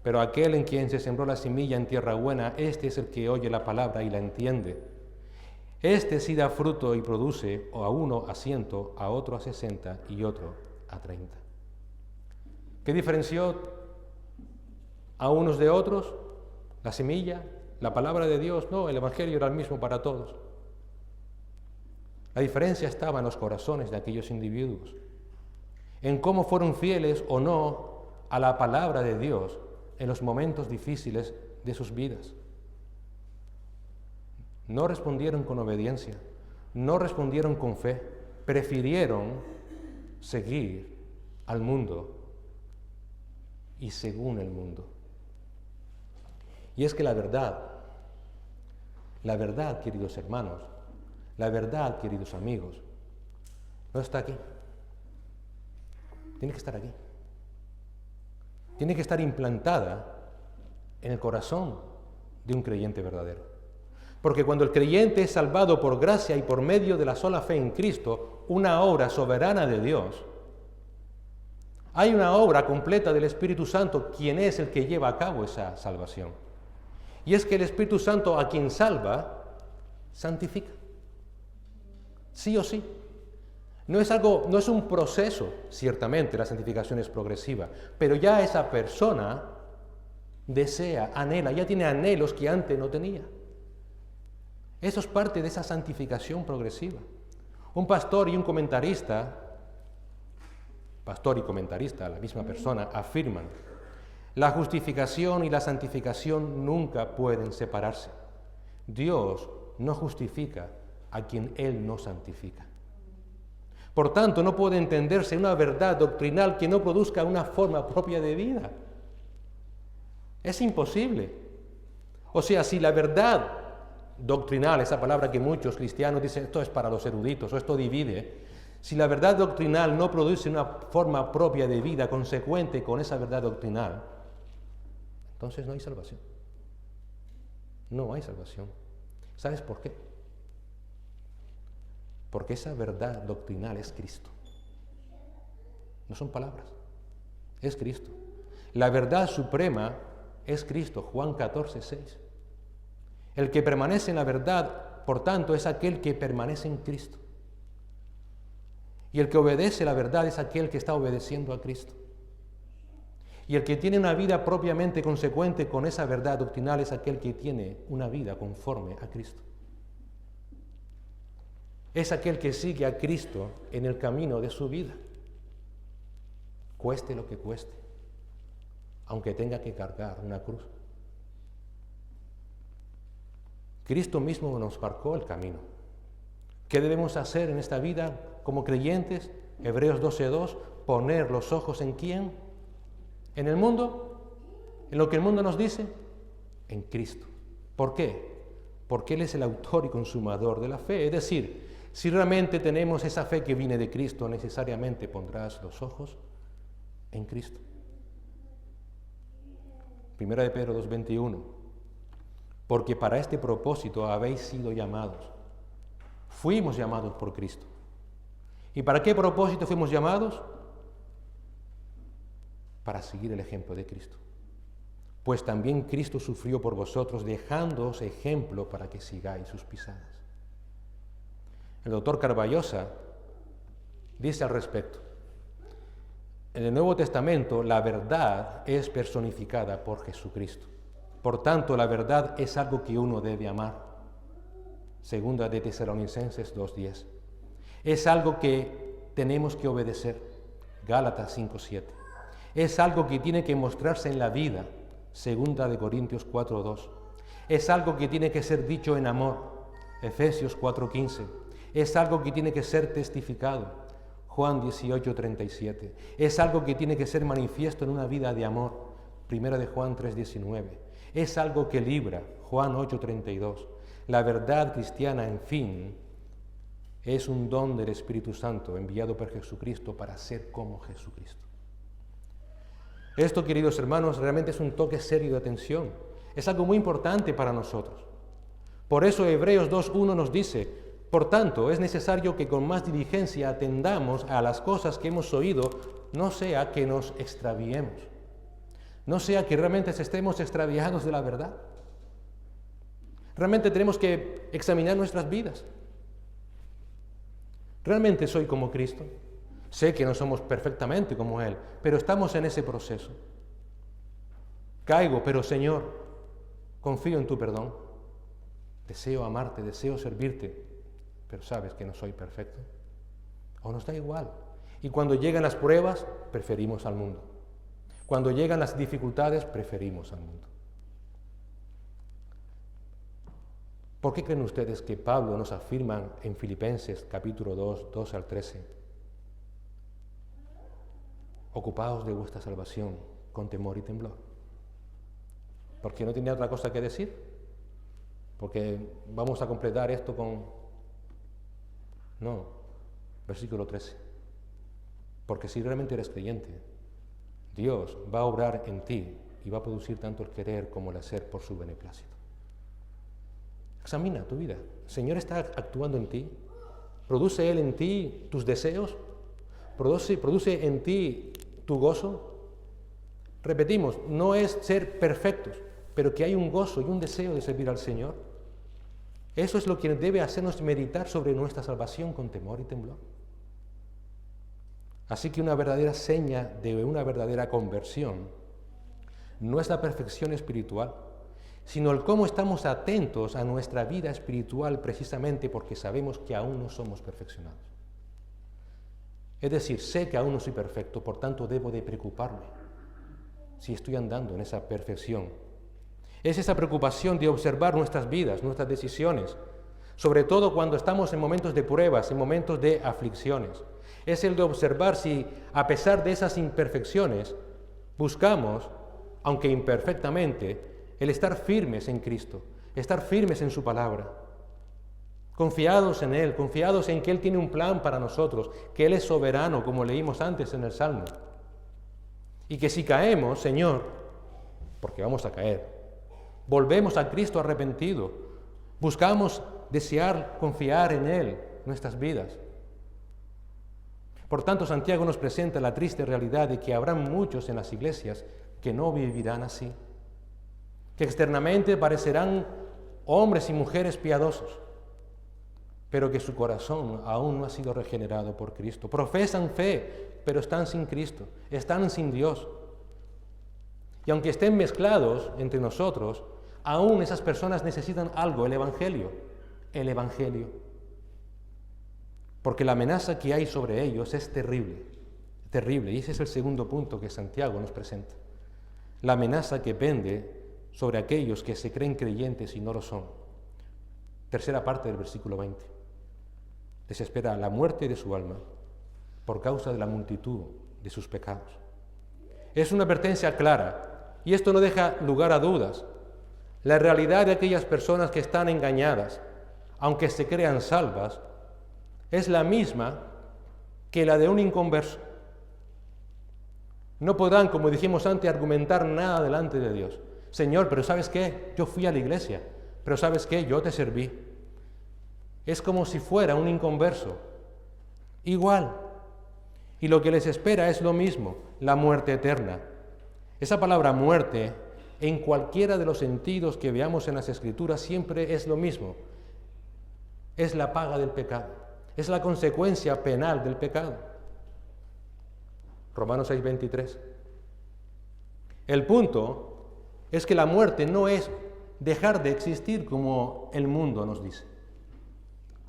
Pero aquel en quien se sembró la semilla en tierra buena, este es el que oye la palabra y la entiende. Este sí da fruto y produce a uno a 100, a otro a 60 y otro a 30. ¿Qué diferenció a unos de otros? La semilla, la palabra de Dios. No, el Evangelio era el mismo para todos. La diferencia estaba en los corazones de aquellos individuos, en cómo fueron fieles o no a la palabra de Dios en los momentos difíciles de sus vidas. No respondieron con obediencia, no respondieron con fe, prefirieron seguir al mundo y según el mundo. Y es que la verdad, queridos hermanos, la verdad, queridos amigos, no está aquí. Tiene que estar aquí. Tiene que estar implantada en el corazón de un creyente verdadero. Porque cuando el creyente es salvado por gracia y por medio de la sola fe en Cristo, una obra soberana de Dios, hay una obra completa del Espíritu Santo, quien es el que lleva a cabo esa salvación. Y es que el Espíritu Santo a quien salva, santifica. Sí o sí. No es un proceso, ciertamente la santificación es progresiva, pero ya esa persona desea, anhela, ya tiene anhelos que antes no tenía. Eso es parte de esa santificación progresiva. Un pastor y comentarista, la misma persona, afirman: la justificación y la santificación nunca pueden separarse. Dios no justifica a quien Él no santifica. Por tanto, no puede entenderse una verdad doctrinal que no produzca una forma propia de vida. Es imposible. O sea, si la verdad doctrinal, esa palabra que muchos cristianos dicen, esto es para los eruditos, o esto divide, si la verdad doctrinal no produce una forma propia de vida consecuente con esa verdad doctrinal, entonces no hay salvación. No hay salvación. ¿Sabes por qué? Porque esa verdad doctrinal es Cristo. No son palabras, es Cristo. La verdad suprema es Cristo, Juan 14:6. El que permanece en la verdad, por tanto, es aquel que permanece en Cristo. Y el que obedece la verdad es aquel que está obedeciendo a Cristo. Y el que tiene una vida propiamente consecuente con esa verdad doctrinal es aquel que tiene una vida conforme a Cristo. Es aquel que sigue a Cristo en el camino de su vida, cueste lo que cueste, aunque tenga que cargar una cruz. Cristo mismo nos marcó el camino. ¿Qué debemos hacer en esta vida como creyentes? Hebreos 12:2, poner los ojos ¿en quién? ¿En el mundo? ¿En lo que el mundo nos dice? En Cristo. ¿Por qué? Porque Él es el autor y consumador de la fe. Es decir, si realmente tenemos esa fe que viene de Cristo, necesariamente pondrás los ojos en Cristo. Primera de Pedro 2:21. Porque para este propósito habéis sido llamados. Fuimos llamados por Cristo. ¿Y para qué propósito fuimos llamados? Para seguir el ejemplo de Cristo. Pues también Cristo sufrió por vosotros, dejándoos ejemplo para que sigáis sus pisadas. El doctor Carballosa dice al respecto: en el Nuevo Testamento la verdad es personificada por Jesucristo. Por tanto, la verdad es algo que uno debe amar. Segunda de Tesalonicenses 2:10. Es algo que tenemos que obedecer. Gálatas 5:7. Es algo que tiene que mostrarse en la vida. Segunda de Corintios 4:2. Es algo que tiene que ser dicho en amor. Efesios 4:15. Es algo que tiene que ser testificado. Juan 18:37. Es algo que tiene que ser manifiesto en una vida de amor. Primera de Juan 3:19. Es algo que libra. Juan 8:32. La verdad cristiana, en fin, es un don del Espíritu Santo enviado por Jesucristo para ser como Jesucristo. Esto, queridos hermanos, realmente es un toque serio de atención. Es algo muy importante para nosotros. Por eso Hebreos 2:1 nos dice: por tanto, es necesario que con más diligencia atendamos a las cosas que hemos oído, no sea que nos extraviemos. No sea que realmente estemos extraviados de la verdad. Realmente tenemos que examinar nuestras vidas. ¿Realmente soy como Cristo? Sé que no somos perfectamente como Él, pero estamos en ese proceso. Caigo, pero Señor, confío en tu perdón. Deseo amarte, deseo servirte, pero sabes que no soy perfecto. O nos da igual. Y cuando llegan las pruebas, preferimos al mundo. Cuando llegan las dificultades, preferimos al mundo. ¿Por qué creen ustedes que Pablo nos afirma en Filipenses capítulo 2, 12 al 13? Ocupaos de vuestra salvación con temor y temblor. ¿Porque no tenía otra cosa que decir? Porque vamos a completar esto con... No, versículo 13. Porque si realmente eres creyente, Dios va a obrar en ti y va a producir tanto el querer como el hacer por su beneplácito. Examina tu vida. ¿El Señor está actuando en ti? ¿Produce Él en ti tus deseos? ¿Produce en ti tu gozo? Repetimos, no es ser perfectos, pero que hay un gozo y un deseo de servir al Señor. Eso es lo que debe hacernos meditar sobre nuestra salvación con temor y temblor. Así que una verdadera seña de una verdadera conversión no es la perfección espiritual, sino el cómo estamos atentos a nuestra vida espiritual precisamente porque sabemos que aún no somos perfeccionados. Es decir, sé que aún no soy perfecto, por tanto debo de preocuparme si estoy andando en esa perfección. Es esa preocupación de observar nuestras vidas, nuestras decisiones, sobre todo cuando estamos en momentos de pruebas, en momentos de aflicciones. Es el de observar si, a pesar de esas imperfecciones, buscamos, aunque imperfectamente, el estar firmes en Cristo, estar firmes en su palabra, confiados en Él, confiados en que Él tiene un plan para nosotros, que Él es soberano, como leímos antes en el Salmo, y que si caemos, Señor, porque vamos a caer, volvemos a Cristo arrepentido, buscamos desear confiar en Él nuestras vidas. Por tanto, Santiago nos presenta la triste realidad de que habrá muchos en las iglesias que no vivirán así, que externamente parecerán hombres y mujeres piadosos, pero que su corazón aún no ha sido regenerado por Cristo. Profesan fe, pero están sin Cristo, están sin Dios. Y aunque estén mezclados entre nosotros, aún esas personas necesitan algo, el Evangelio. Porque la amenaza que hay sobre ellos es terrible, terrible. Y ese es el segundo punto que Santiago nos presenta. La amenaza que pende sobre aquellos que se creen creyentes y no lo son. Tercera parte del versículo 20. Les espera la muerte de su alma por causa de la multitud de sus pecados. Es una advertencia clara y esto no deja lugar a dudas. La realidad de aquellas personas que están engañadas, aunque se crean salvas, es la misma que la de un inconverso. No podrán, como dijimos antes, argumentar nada delante de Dios. Señor, pero ¿sabes qué? Yo fui a la iglesia, pero ¿sabes qué? Yo te serví. Es como si fuera un inconverso. Igual. Y lo que les espera es lo mismo, la muerte eterna. Esa palabra muerte, en cualquiera de los sentidos que veamos en las Escrituras, siempre es lo mismo. Es la paga del pecado. Es la consecuencia penal del pecado. Romanos 6:23. El punto es que la muerte no es dejar de existir como el mundo nos dice.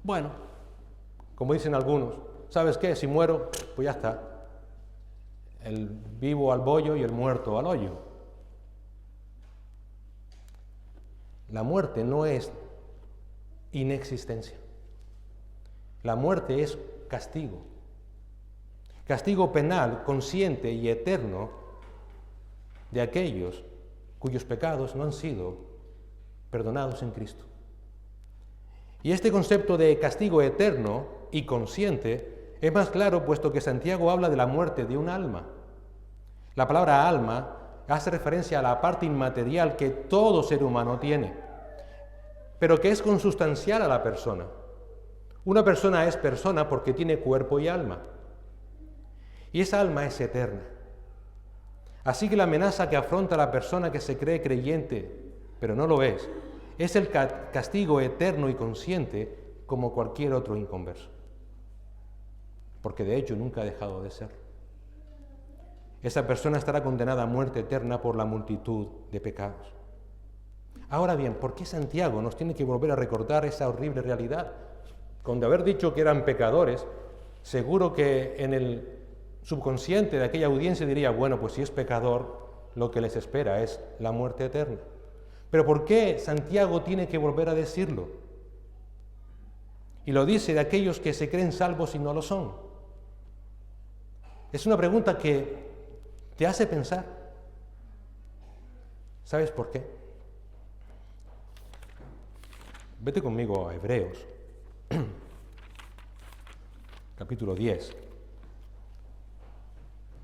Bueno, como dicen algunos, ¿sabes qué? Si muero, pues ya está. El vivo al bollo y el muerto al hoyo. La muerte no es inexistencia. La muerte es castigo. Castigo penal, consciente y eterno de aquellos cuyos pecados no han sido perdonados en Cristo. Y este concepto de castigo eterno y consciente es más claro puesto que Santiago habla de la muerte de un alma. La palabra alma hace referencia a la parte inmaterial que todo ser humano tiene, pero que es consustancial a la persona. Una persona es persona porque tiene cuerpo y alma. Y esa alma es eterna. Así que la amenaza que afronta la persona que se cree creyente, pero no lo es el castigo eterno y consciente como cualquier otro inconverso. Porque de hecho nunca ha dejado de ser. Esa persona estará condenada a muerte eterna por la multitud de pecados. Ahora bien, ¿por qué Santiago nos tiene que volver a recordar esa horrible realidad? Con de haber dicho que eran pecadores, seguro que en el subconsciente de aquella audiencia diría, bueno, pues si es pecador, lo que les espera es la muerte eterna. Pero ¿por qué Santiago tiene que volver a decirlo? Y lo dice de aquellos que se creen salvos y no lo son. Es una pregunta que te hace pensar. ¿Sabes por qué? Vete conmigo a Hebreos, capítulo 10,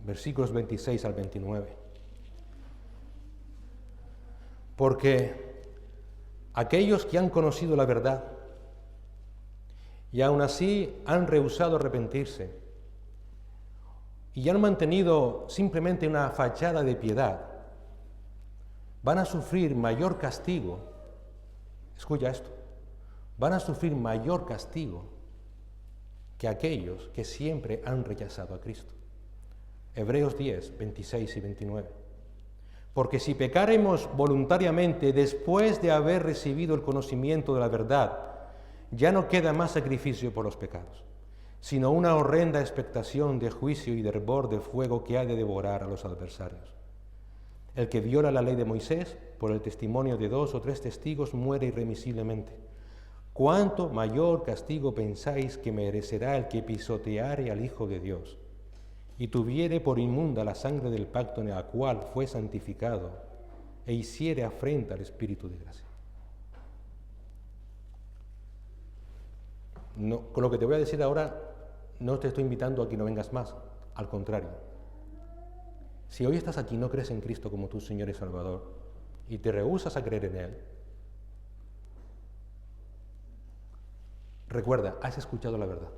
versículos 26 al 29. Porque aquellos que han conocido la verdad y aún así han rehusado arrepentirse y han mantenido simplemente una fachada de piedad, van a sufrir mayor castigo. Escucha esto. Van a sufrir mayor castigo que aquellos que siempre han rechazado a Cristo. Hebreos 10, 26 y 29. Porque si pecáremos voluntariamente después de haber recibido el conocimiento de la verdad, ya no queda más sacrificio por los pecados, sino una horrenda expectación de juicio y de hervor de fuego que ha de devorar a los adversarios. El que viola la ley de Moisés, por el testimonio de 2 o 3 testigos, muere irremisiblemente. ¿Cuánto mayor castigo pensáis que merecerá el que pisoteare al Hijo de Dios y tuviere por inmunda la sangre del pacto en la cual fue santificado e hiciere afrenta al Espíritu de gracia? No, con lo que te voy a decir ahora, no te estoy invitando a que no vengas más, al contrario. Si hoy estás aquí y no crees en Cristo como tu Señor y Salvador y te rehusas a creer en Él, recuerda, has escuchado la verdad.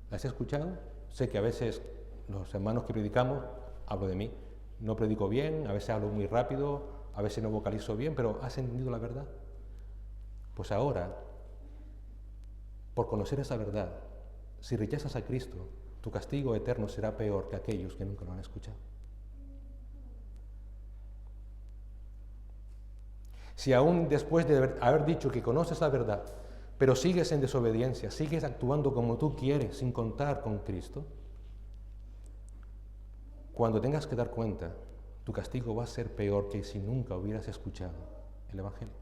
¿La has escuchado? Sé que a veces los hermanos que predicamos, hablo de mí, no predico bien, a veces hablo muy rápido, a veces no vocalizo bien, pero ¿has entendido la verdad? Pues ahora, por conocer esa verdad, si rechazas a Cristo, tu castigo eterno será peor que aquellos que nunca lo han escuchado. Si aún después de haber dicho que conoces la verdad, pero sigues en desobediencia, sigues actuando como tú quieres sin contar con Cristo, cuando tengas que dar cuenta, tu castigo va a ser peor que si nunca hubieras escuchado el Evangelio.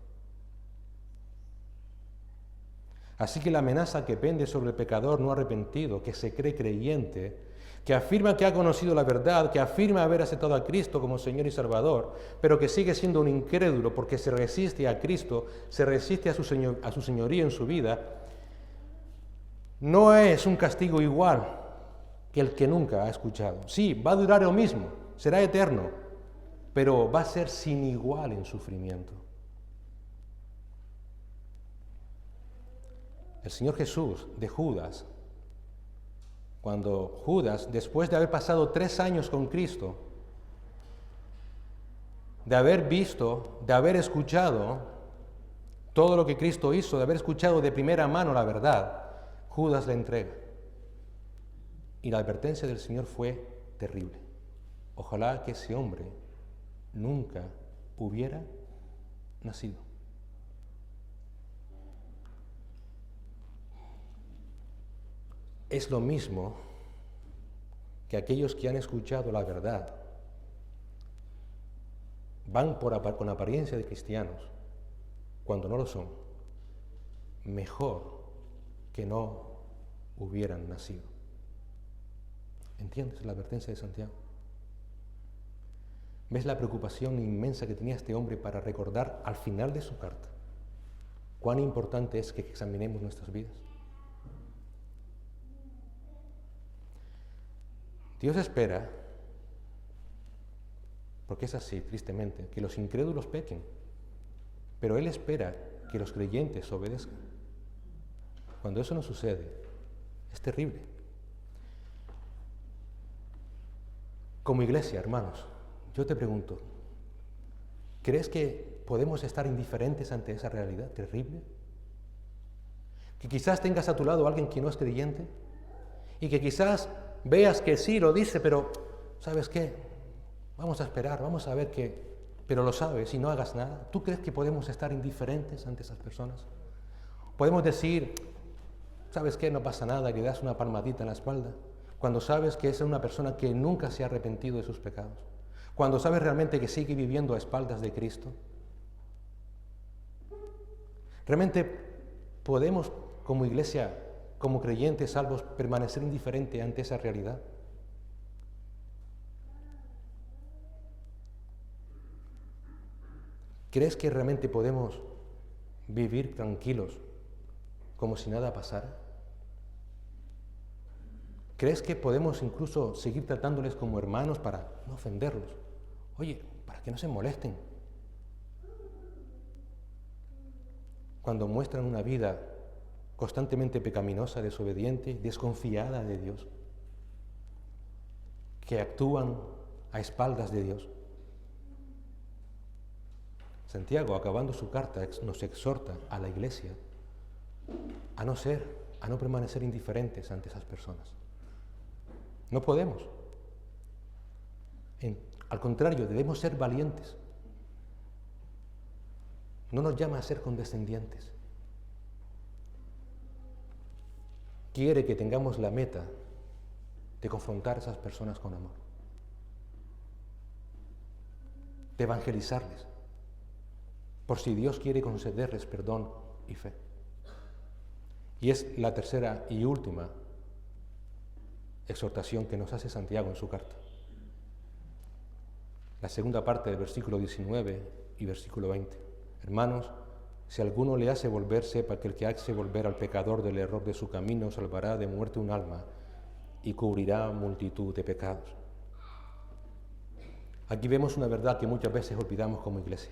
Así que la amenaza que pende sobre el pecador no arrepentido, que se cree creyente, que afirma que ha conocido la verdad, que afirma haber aceptado a Cristo como Señor y Salvador, pero que sigue siendo un incrédulo porque se resiste a Cristo, se resiste a su señoría en su vida, no es un castigo igual que el que nunca ha escuchado. Sí, va a durar lo mismo, será eterno, pero va a ser sin igual en sufrimiento. El Señor Jesús de Judas, cuando Judas, después de haber pasado 3 años con Cristo, de haber visto, de haber escuchado todo lo que Cristo hizo, de haber escuchado de primera mano la verdad, Judas le entrega. Y la advertencia del Señor fue terrible. Ojalá que ese hombre nunca hubiera nacido. Es lo mismo que aquellos que han escuchado la verdad van con apariencia de cristianos cuando no lo son. Mejor que no hubieran nacido. ¿Entiendes la advertencia de Santiago? ¿Ves la preocupación inmensa que tenía este hombre para recordar al final de su carta cuán importante es que examinemos nuestras vidas? Dios espera, porque es así, tristemente, que los incrédulos pequen, pero Él espera que los creyentes obedezcan. Cuando eso no sucede, es terrible. Como iglesia, hermanos, yo te pregunto, ¿crees que podemos estar indiferentes ante esa realidad terrible? Que quizás tengas a tu lado a alguien que no es creyente y que quizás veas que sí lo dice, pero ¿sabes qué? Vamos a esperar, vamos a ver qué, pero lo sabes y no hagas nada. ¿Tú crees que podemos estar indiferentes ante esas personas? Podemos decir, ¿sabes qué? No pasa nada, le das una palmadita en la espalda, cuando sabes que es una persona que nunca se ha arrepentido de sus pecados, cuando sabes realmente que sigue viviendo a espaldas de Cristo. ¿Realmente podemos, como iglesia, como creyentes salvos, permanecer indiferente ante esa realidad? ¿Crees que realmente podemos vivir tranquilos, como si nada pasara? ¿Crees que podemos incluso seguir tratándoles como hermanos para no ofenderlos? Oye, para que no se molesten. Cuando muestran una vida constantemente pecaminosa, desobediente, desconfiada de Dios, que actúan a espaldas de Dios. Santiago, acabando su carta, nos exhorta a la iglesia a no permanecer indiferentes ante esas personas. No podemos. Al contrario, debemos ser valientes. No nos llama a ser condescendientes. Quiere que tengamos la meta de confrontar a esas personas con amor, de evangelizarles, por si Dios quiere concederles perdón y fe. Y es la tercera y última exhortación que nos hace Santiago en su carta. La segunda parte del versículo 19 y versículo 20. Hermanos, si alguno le hace volver, sepa que el que hace volver al pecador del error de su camino salvará de muerte un alma y cubrirá multitud de pecados. Aquí vemos una verdad que muchas veces olvidamos como iglesia.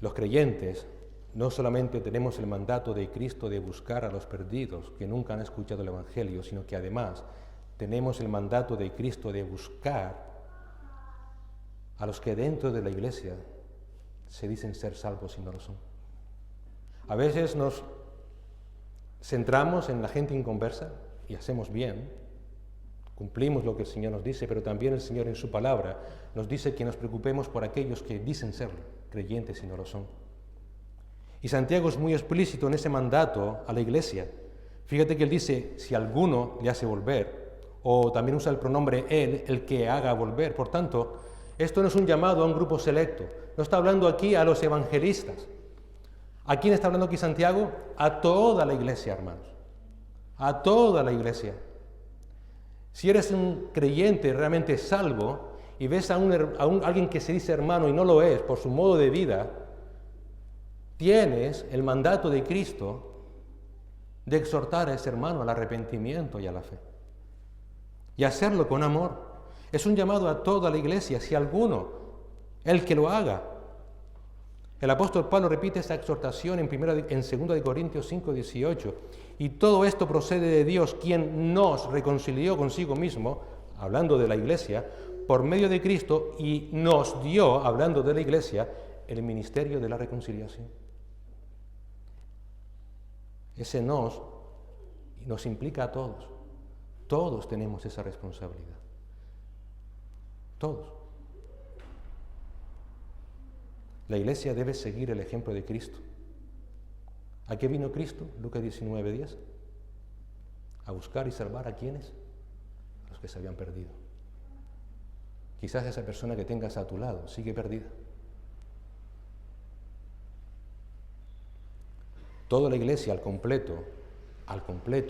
Los creyentes no solamente tenemos el mandato de Cristo de buscar a los perdidos que nunca han escuchado el Evangelio, sino que además tenemos el mandato de Cristo de buscar a los que dentro de la iglesia se dicen ser salvos y no lo son. A veces nos centramos en la gente inconversa y hacemos bien, cumplimos lo que el Señor nos dice, pero también el Señor en su palabra nos dice que nos preocupemos por aquellos que dicen ser creyentes y no lo son. Y Santiago es muy explícito en ese mandato a la iglesia. Fíjate que él dice, si alguno le hace volver, o también usa el pronombre él, el que haga volver. Por tanto, esto no es un llamado a un grupo selecto. No está hablando aquí a los evangelistas. ¿A quién está hablando aquí Santiago? A toda la iglesia, hermanos. A toda la iglesia. Si eres un creyente realmente salvo y ves a alguien que se dice hermano y no lo es por su modo de vida, tienes el mandato de Cristo de exhortar a ese hermano al arrepentimiento y a la fe. Y hacerlo con amor. Es un llamado a toda la iglesia, si alguno, el que lo haga. El apóstol Pablo repite esta exhortación en 2 Corintios 5:18. Y todo esto procede de Dios, quien nos reconcilió consigo mismo, hablando de la iglesia, por medio de Cristo, y nos dio, hablando de la iglesia, el ministerio de la reconciliación. Ese nos implica a todos. Todos tenemos esa responsabilidad. Todos. La iglesia debe seguir el ejemplo de Cristo. ¿A qué vino Cristo? Lucas 19:10. A buscar y salvar a quienes? A los que se habían perdido. Quizás esa persona que tengas a tu lado sigue perdida. Toda la iglesia al completo,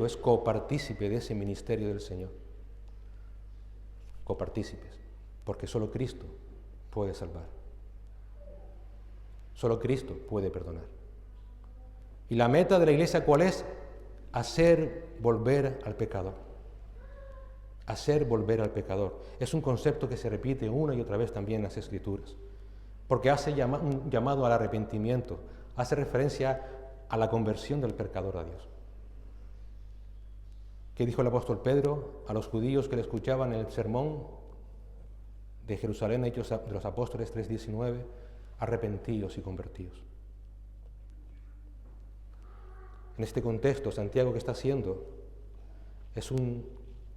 es copartícipe de ese ministerio del Señor. Copartícipes, porque solo Cristo puede salvar. Solo Cristo puede perdonar. ¿Y la meta de la iglesia cuál es? Hacer volver al pecador. Hacer volver al pecador. Es un concepto que se repite una y otra vez también en las Escrituras, porque hace un llamado al arrepentimiento, hace referencia a la conversión del pecador a Dios. ¿Qué dijo el apóstol Pedro a los judíos que le escuchaban el sermón de Jerusalén, Hechos de los Apóstoles 3:19, arrepentidos y convertidos. En este contexto, Santiago, ¿qué está haciendo? Es un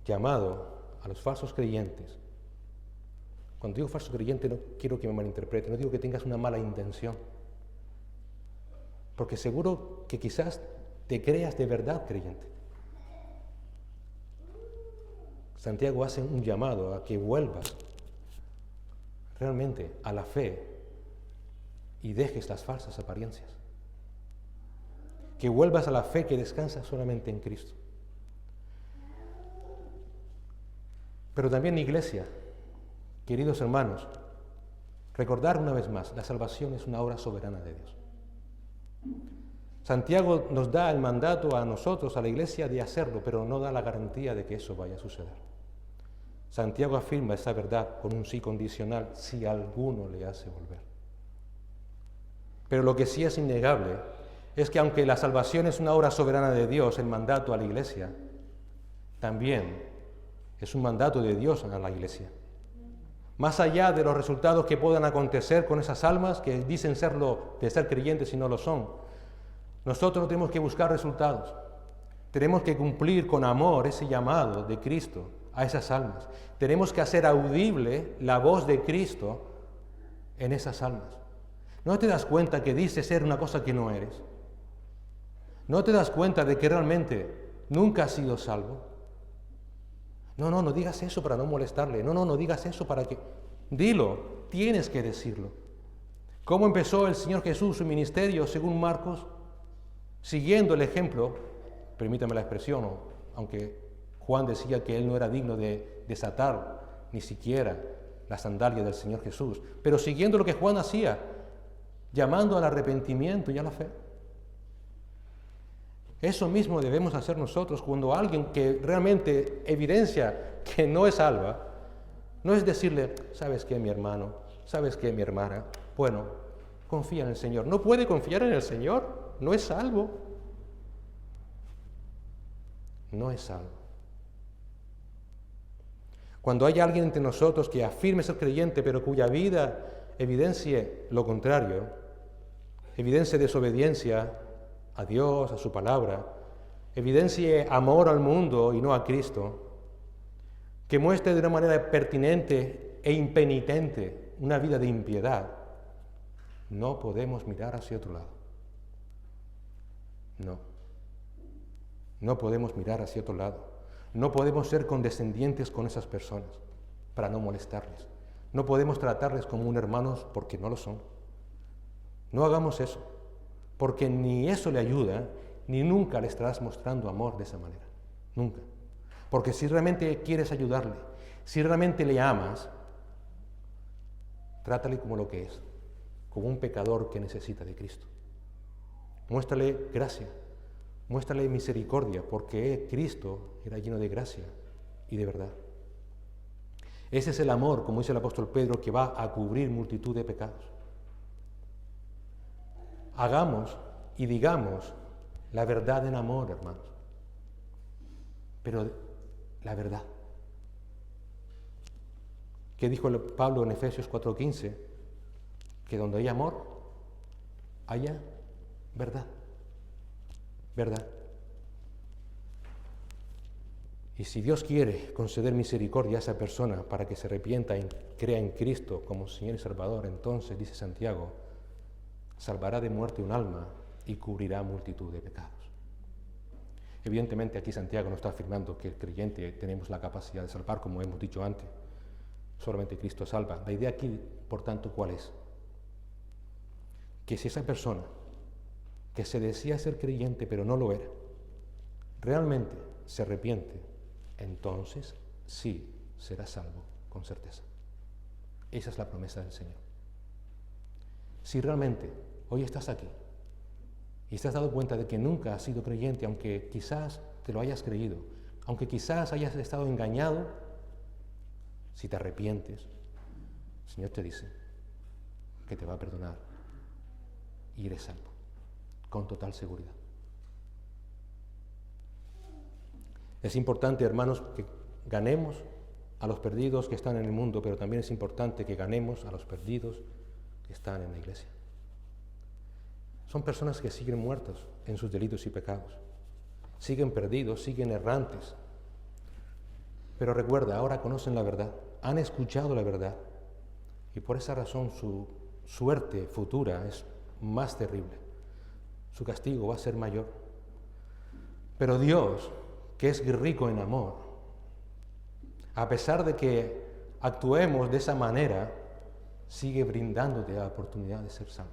llamado a los falsos creyentes. Cuando digo falso creyente, no quiero que me malinterprete, no digo que tengas una mala intención, porque seguro que quizás te creas de verdad creyente. Santiago hace un llamado a que vuelvas realmente a la fe y dejes las falsas apariencias. Que vuelvas a la fe que descansa solamente en Cristo. Pero también, iglesia, queridos hermanos, recordar una vez más, la salvación es una obra soberana de Dios. Santiago nos da el mandato a nosotros, a la iglesia, de hacerlo, pero no da la garantía de que eso vaya a suceder. Santiago afirma esa verdad con un sí condicional, si alguno le hace volver. Pero lo que sí es innegable es que aunque la salvación es una obra soberana de Dios, el mandato a la iglesia también es un mandato de Dios a la iglesia. Más allá de los resultados que puedan acontecer con esas almas que dicen de ser creyentes y no lo son, nosotros no tenemos que buscar resultados. Tenemos que cumplir con amor ese llamado de Cristo a esas almas. Tenemos que hacer audible la voz de Cristo en esas almas. ¿No te das cuenta que dices ser una cosa que no eres? ¿No te das cuenta de que realmente nunca has sido salvo? No digas eso para no molestarle. No digas eso para que... Dilo, tienes que decirlo. ¿Cómo empezó el Señor Jesús su ministerio según Marcos? Siguiendo el ejemplo, permítame la expresión, aunque Juan decía que él no era digno de desatar ni siquiera la sandalia del Señor Jesús, pero siguiendo lo que Juan hacía, llamando al arrepentimiento y a la fe. Eso mismo debemos hacer nosotros cuando alguien que realmente evidencia que no es salva, no es decirle, ¿sabes qué, mi hermano? ¿Sabes qué, mi hermana? Bueno, confía en el Señor. No puede confiar en el Señor, no es salvo. No es salvo. Cuando hay alguien entre nosotros que afirme ser creyente, pero cuya vida evidencie lo contrario, evidencie desobediencia a Dios, a su palabra, evidencie amor al mundo y no a Cristo, que muestre de una manera pertinente e impenitente una vida de impiedad, no podemos mirar hacia otro lado. No podemos mirar hacia otro lado. No podemos ser condescendientes con esas personas para no molestarles. No podemos tratarles como un hermanos porque no lo son. No hagamos eso, porque ni eso le ayuda, ni nunca le estarás mostrando amor de esa manera. Nunca. Porque si realmente quieres ayudarle, si realmente le amas, trátale como lo que es, como un pecador que necesita de Cristo. Muéstrale gracia, muéstrale misericordia, porque Cristo era lleno de gracia y de verdad. Ese es el amor, como dice el apóstol Pedro, que va a cubrir multitud de pecados. Hagamos y digamos la verdad en amor, hermanos. Pero la verdad. ¿Qué dijo Pablo en Efesios 4:15? Que donde hay amor, haya verdad. Verdad. Y si Dios quiere conceder misericordia a esa persona para que se arrepienta y crea en Cristo como Señor y Salvador, entonces, dice Santiago, salvará de muerte un alma y cubrirá multitud de pecados. Evidentemente aquí Santiago no está afirmando que el creyente tenemos la capacidad de salvar, como hemos dicho antes. Solamente Cristo salva. La idea aquí, por tanto, ¿cuál es? Que si esa persona que se decía ser creyente pero no lo era, realmente se arrepiente, entonces sí será salvo con certeza. Esa es la promesa del Señor. Si realmente hoy estás aquí y te has dado cuenta de que nunca has sido creyente, aunque quizás te lo hayas creído, aunque quizás hayas estado engañado, si te arrepientes, el Señor te dice que te va a perdonar y eres salvo, con total seguridad. Es importante, hermanos, que ganemos a los perdidos que están en el mundo, pero también es importante que ganemos a los perdidos que están en la iglesia. Son personas que siguen muertos en sus delitos y pecados, siguen perdidos, siguen errantes. Pero recuerda, ahora conocen la verdad, han escuchado la verdad, y por esa razón su suerte futura es más terrible. Su castigo va a ser mayor. Pero Dios, que es rico en amor, a pesar de que actuemos de esa manera, sigue brindándote la oportunidad de ser salvo.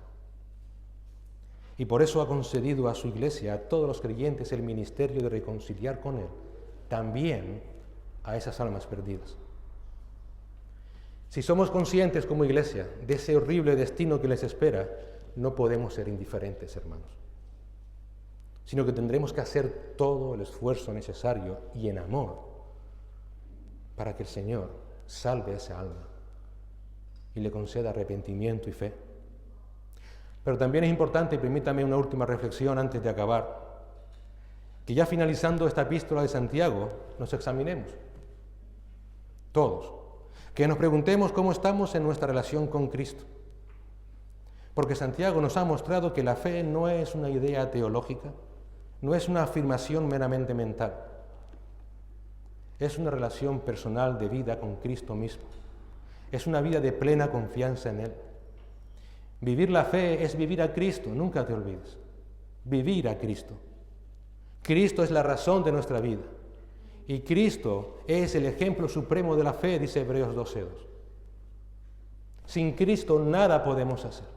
Y por eso ha concedido a su iglesia, a todos los creyentes, el ministerio de reconciliar con Él, también a esas almas perdidas. Si somos conscientes como iglesia de ese horrible destino que les espera, no podemos ser indiferentes, hermanos, sino que tendremos que hacer todo el esfuerzo necesario y en amor para que el Señor salve a esa alma y le conceda arrepentimiento y fe. Pero también es importante, y permítame una última reflexión antes de acabar, que ya finalizando esta epístola de Santiago, nos examinemos, todos, que nos preguntemos cómo estamos en nuestra relación con Cristo. Porque Santiago nos ha mostrado que la fe no es una idea teológica, no es una afirmación meramente mental, es una relación personal de vida con Cristo mismo, es una vida de plena confianza en Él. Vivir la fe es vivir a Cristo, nunca te olvides, vivir a Cristo. Cristo es la razón de nuestra vida. Y Cristo es el ejemplo supremo de la fe, dice Hebreos 12:2. Sin Cristo nada podemos hacer.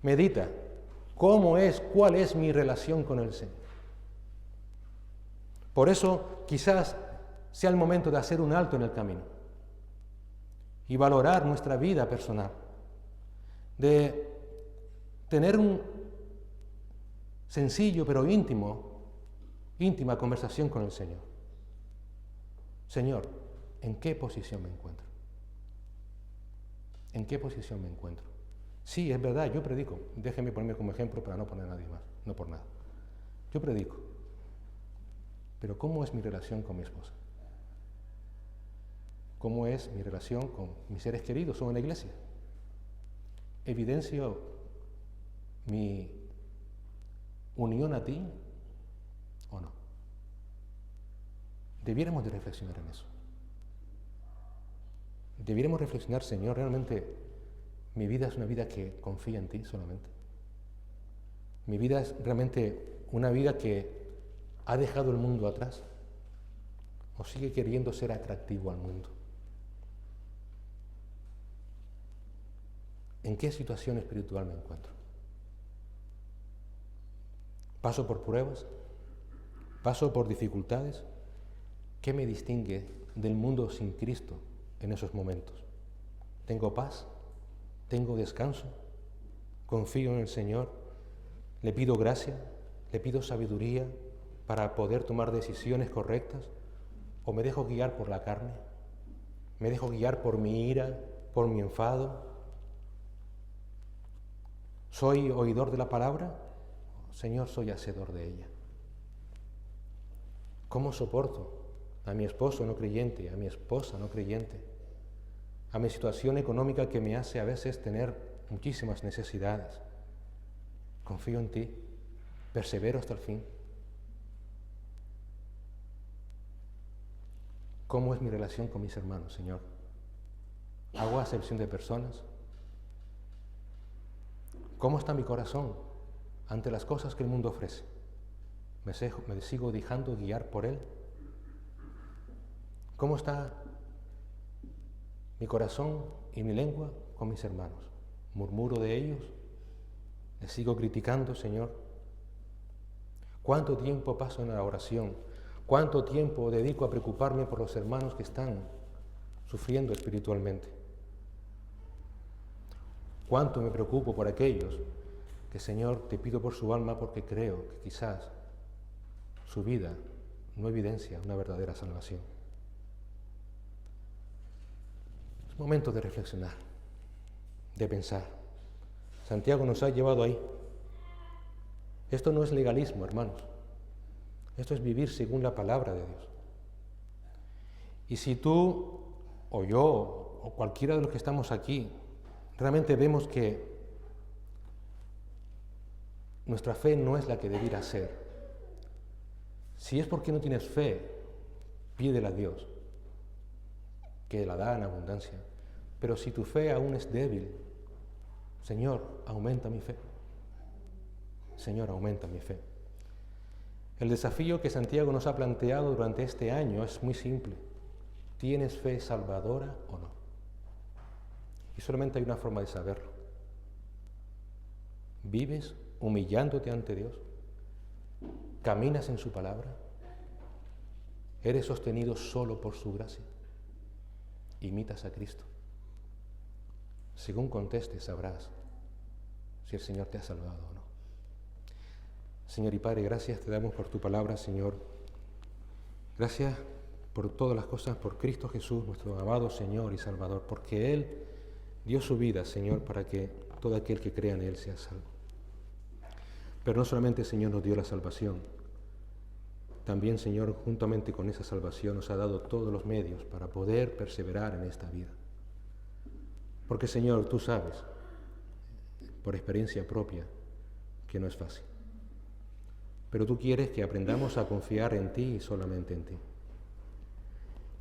Medita, ¿cuál es mi relación con el Señor? Por eso quizás sea el momento de hacer un alto en el camino y valorar nuestra vida personal, de tener un sencillo pero íntima conversación con el Señor. Señor, ¿en qué posición me encuentro? ¿En qué posición me encuentro? Sí, es verdad, yo predico. Déjeme ponerme como ejemplo para no poner a nadie más, no por nada. Yo predico. Pero ¿cómo es mi relación con mi esposa? ¿Cómo es mi relación con mis seres queridos o en la iglesia? ¿Evidencio mi unión a ti o no? Debiéramos de reflexionar en eso. Debiéramos reflexionar, Señor, ¿realmente mi vida es una vida que confía en ti solamente? ¿Mi vida es realmente una vida que ha dejado el mundo atrás? ¿O sigue queriendo ser atractivo al mundo? ¿En qué situación espiritual me encuentro? ¿Paso por pruebas? ¿Paso por dificultades? ¿Qué me distingue del mundo sin Cristo en esos momentos? ¿Tengo paz? ¿Tengo descanso? ¿Confío en el Señor? ¿Le pido gracia? ¿Le pido sabiduría para poder tomar decisiones correctas? ¿O me dejo guiar por la carne? ¿Me dejo guiar por mi ira, por mi enfado? ¿Soy oidor de la palabra? Señor, soy hacedor de ella. ¿Cómo soporto a mi esposo no creyente, a mi esposa no creyente, a mi situación económica que me hace a veces tener muchísimas necesidades? Confío en ti, persevero hasta el fin. ¿Cómo es mi relación con mis hermanos, Señor? ¿Hago acepción de personas? ¿Cómo está mi corazón ante las cosas que el mundo ofrece? ¿Me sigo dejando guiar por él? ¿Cómo está mi corazón y mi lengua con mis hermanos? ¿Murmuro de ellos? ¿Les sigo criticando, Señor? ¿Cuánto tiempo paso en la oración? ¿Cuánto tiempo dedico a preocuparme por los hermanos que están sufriendo espiritualmente? ¿Cuánto me preocupo por aquellos que, Señor, te pido por su alma porque creo que quizás su vida no evidencia una verdadera salvación? Es momento de reflexionar, de pensar. Santiago nos ha llevado ahí. Esto no es legalismo, hermanos. Esto es vivir según la palabra de Dios. Y si tú o yo o cualquiera de los que estamos aquí realmente vemos que nuestra fe no es la que debiera ser, si es porque no tienes fe, pídela a Dios, que la da en abundancia. Pero si tu fe aún es débil, Señor, aumenta mi fe. Señor, aumenta mi fe. El desafío que Santiago nos ha planteado durante este año es muy simple. ¿Tienes fe salvadora o no? Y solamente hay una forma de saberlo. ¿Vives humillándote ante Dios? ¿Caminas en su palabra? ¿Eres sostenido solo por su gracia? ¿Imitas a Cristo? Según contestes, sabrás si el Señor te ha salvado o no. Señor y Padre, gracias te damos por tu palabra, Señor. Gracias por todas las cosas, por Cristo Jesús, nuestro amado Señor y Salvador, porque Él dio su vida, Señor, para que todo aquel que crea en Él sea salvo. Pero no solamente, Señor, nos dio la salvación, también, Señor, juntamente con esa salvación nos ha dado todos los medios para poder perseverar en esta vida. Porque, Señor, tú sabes, por experiencia propia, que no es fácil. Pero tú quieres que aprendamos a confiar en ti y solamente en ti.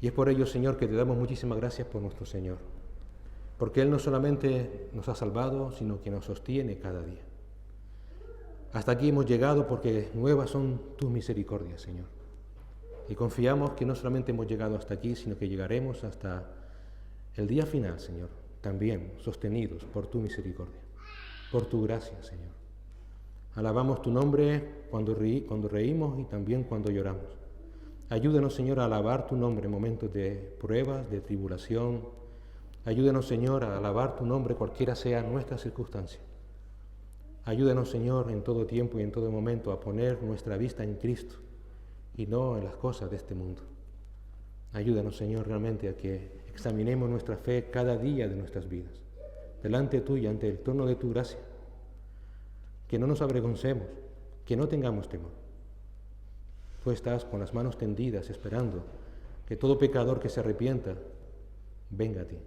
Y es por ello, Señor, que te damos muchísimas gracias por nuestro Señor. Porque Él no solamente nos ha salvado, sino que nos sostiene cada día. Hasta aquí hemos llegado porque nuevas son tus misericordias, Señor. Y confiamos que no solamente hemos llegado hasta aquí, sino que llegaremos hasta el día final, Señor, también sostenidos por tu misericordia, por tu gracia, Señor. Alabamos tu nombre cuando reímos y también cuando lloramos. Ayúdanos, Señor, a alabar tu nombre en momentos de pruebas, de tribulación. Ayúdanos, Señor, a alabar tu nombre cualquiera sea nuestra circunstancia. Ayúdanos, Señor, en todo tiempo y en todo momento a poner nuestra vista en Cristo y no en las cosas de este mundo. Ayúdanos, Señor, realmente a que examinemos nuestra fe cada día de nuestras vidas, delante tuya, ante el trono de tu gracia. Que no nos avergoncemos, que no tengamos temor. Tú estás con las manos tendidas esperando que todo pecador que se arrepienta venga a ti.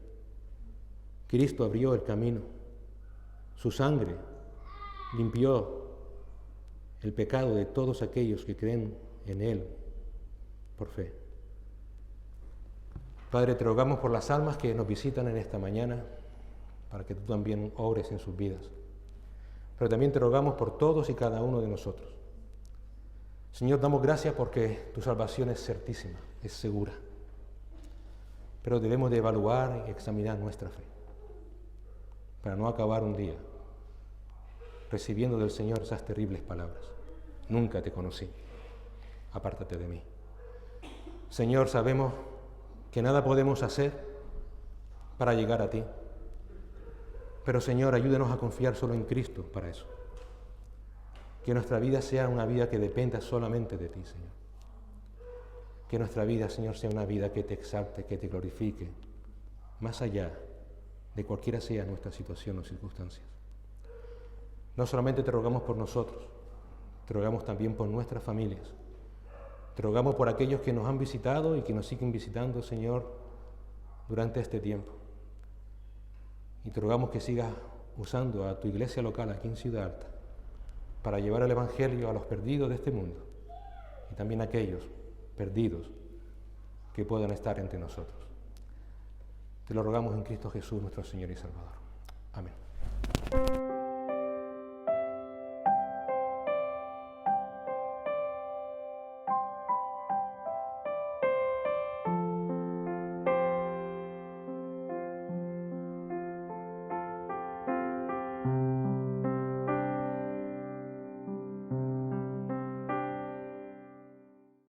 Cristo abrió el camino, su sangre limpió el pecado de todos aquellos que creen en Él por fe. Padre, te rogamos por las almas que nos visitan en esta mañana, para que tú también obres en sus vidas. Pero también te rogamos por todos y cada uno de nosotros. Señor, damos gracias porque tu salvación es certísima, es segura. Pero debemos de evaluar y examinar nuestra fe, para no acabar un día recibiendo del Señor esas terribles palabras. Nunca te conocí, apártate de mí. Señor, sabemos que nada podemos hacer para llegar a ti. Pero, Señor, ayúdanos a confiar solo en Cristo para eso. Que nuestra vida sea una vida que dependa solamente de ti, Señor. Que nuestra vida, Señor, sea una vida que te exalte, que te glorifique, más allá de cualquiera sea nuestra situación o circunstancias. No solamente te rogamos por nosotros, te rogamos también por nuestras familias. Te rogamos por aquellos que nos han visitado y que nos siguen visitando, Señor, durante este tiempo. Y te rogamos que sigas usando a tu iglesia local aquí en Ciudad Alta para llevar el Evangelio a los perdidos de este mundo y también a aquellos perdidos que puedan estar entre nosotros. Te lo rogamos en Cristo Jesús, nuestro Señor y Salvador. Amén.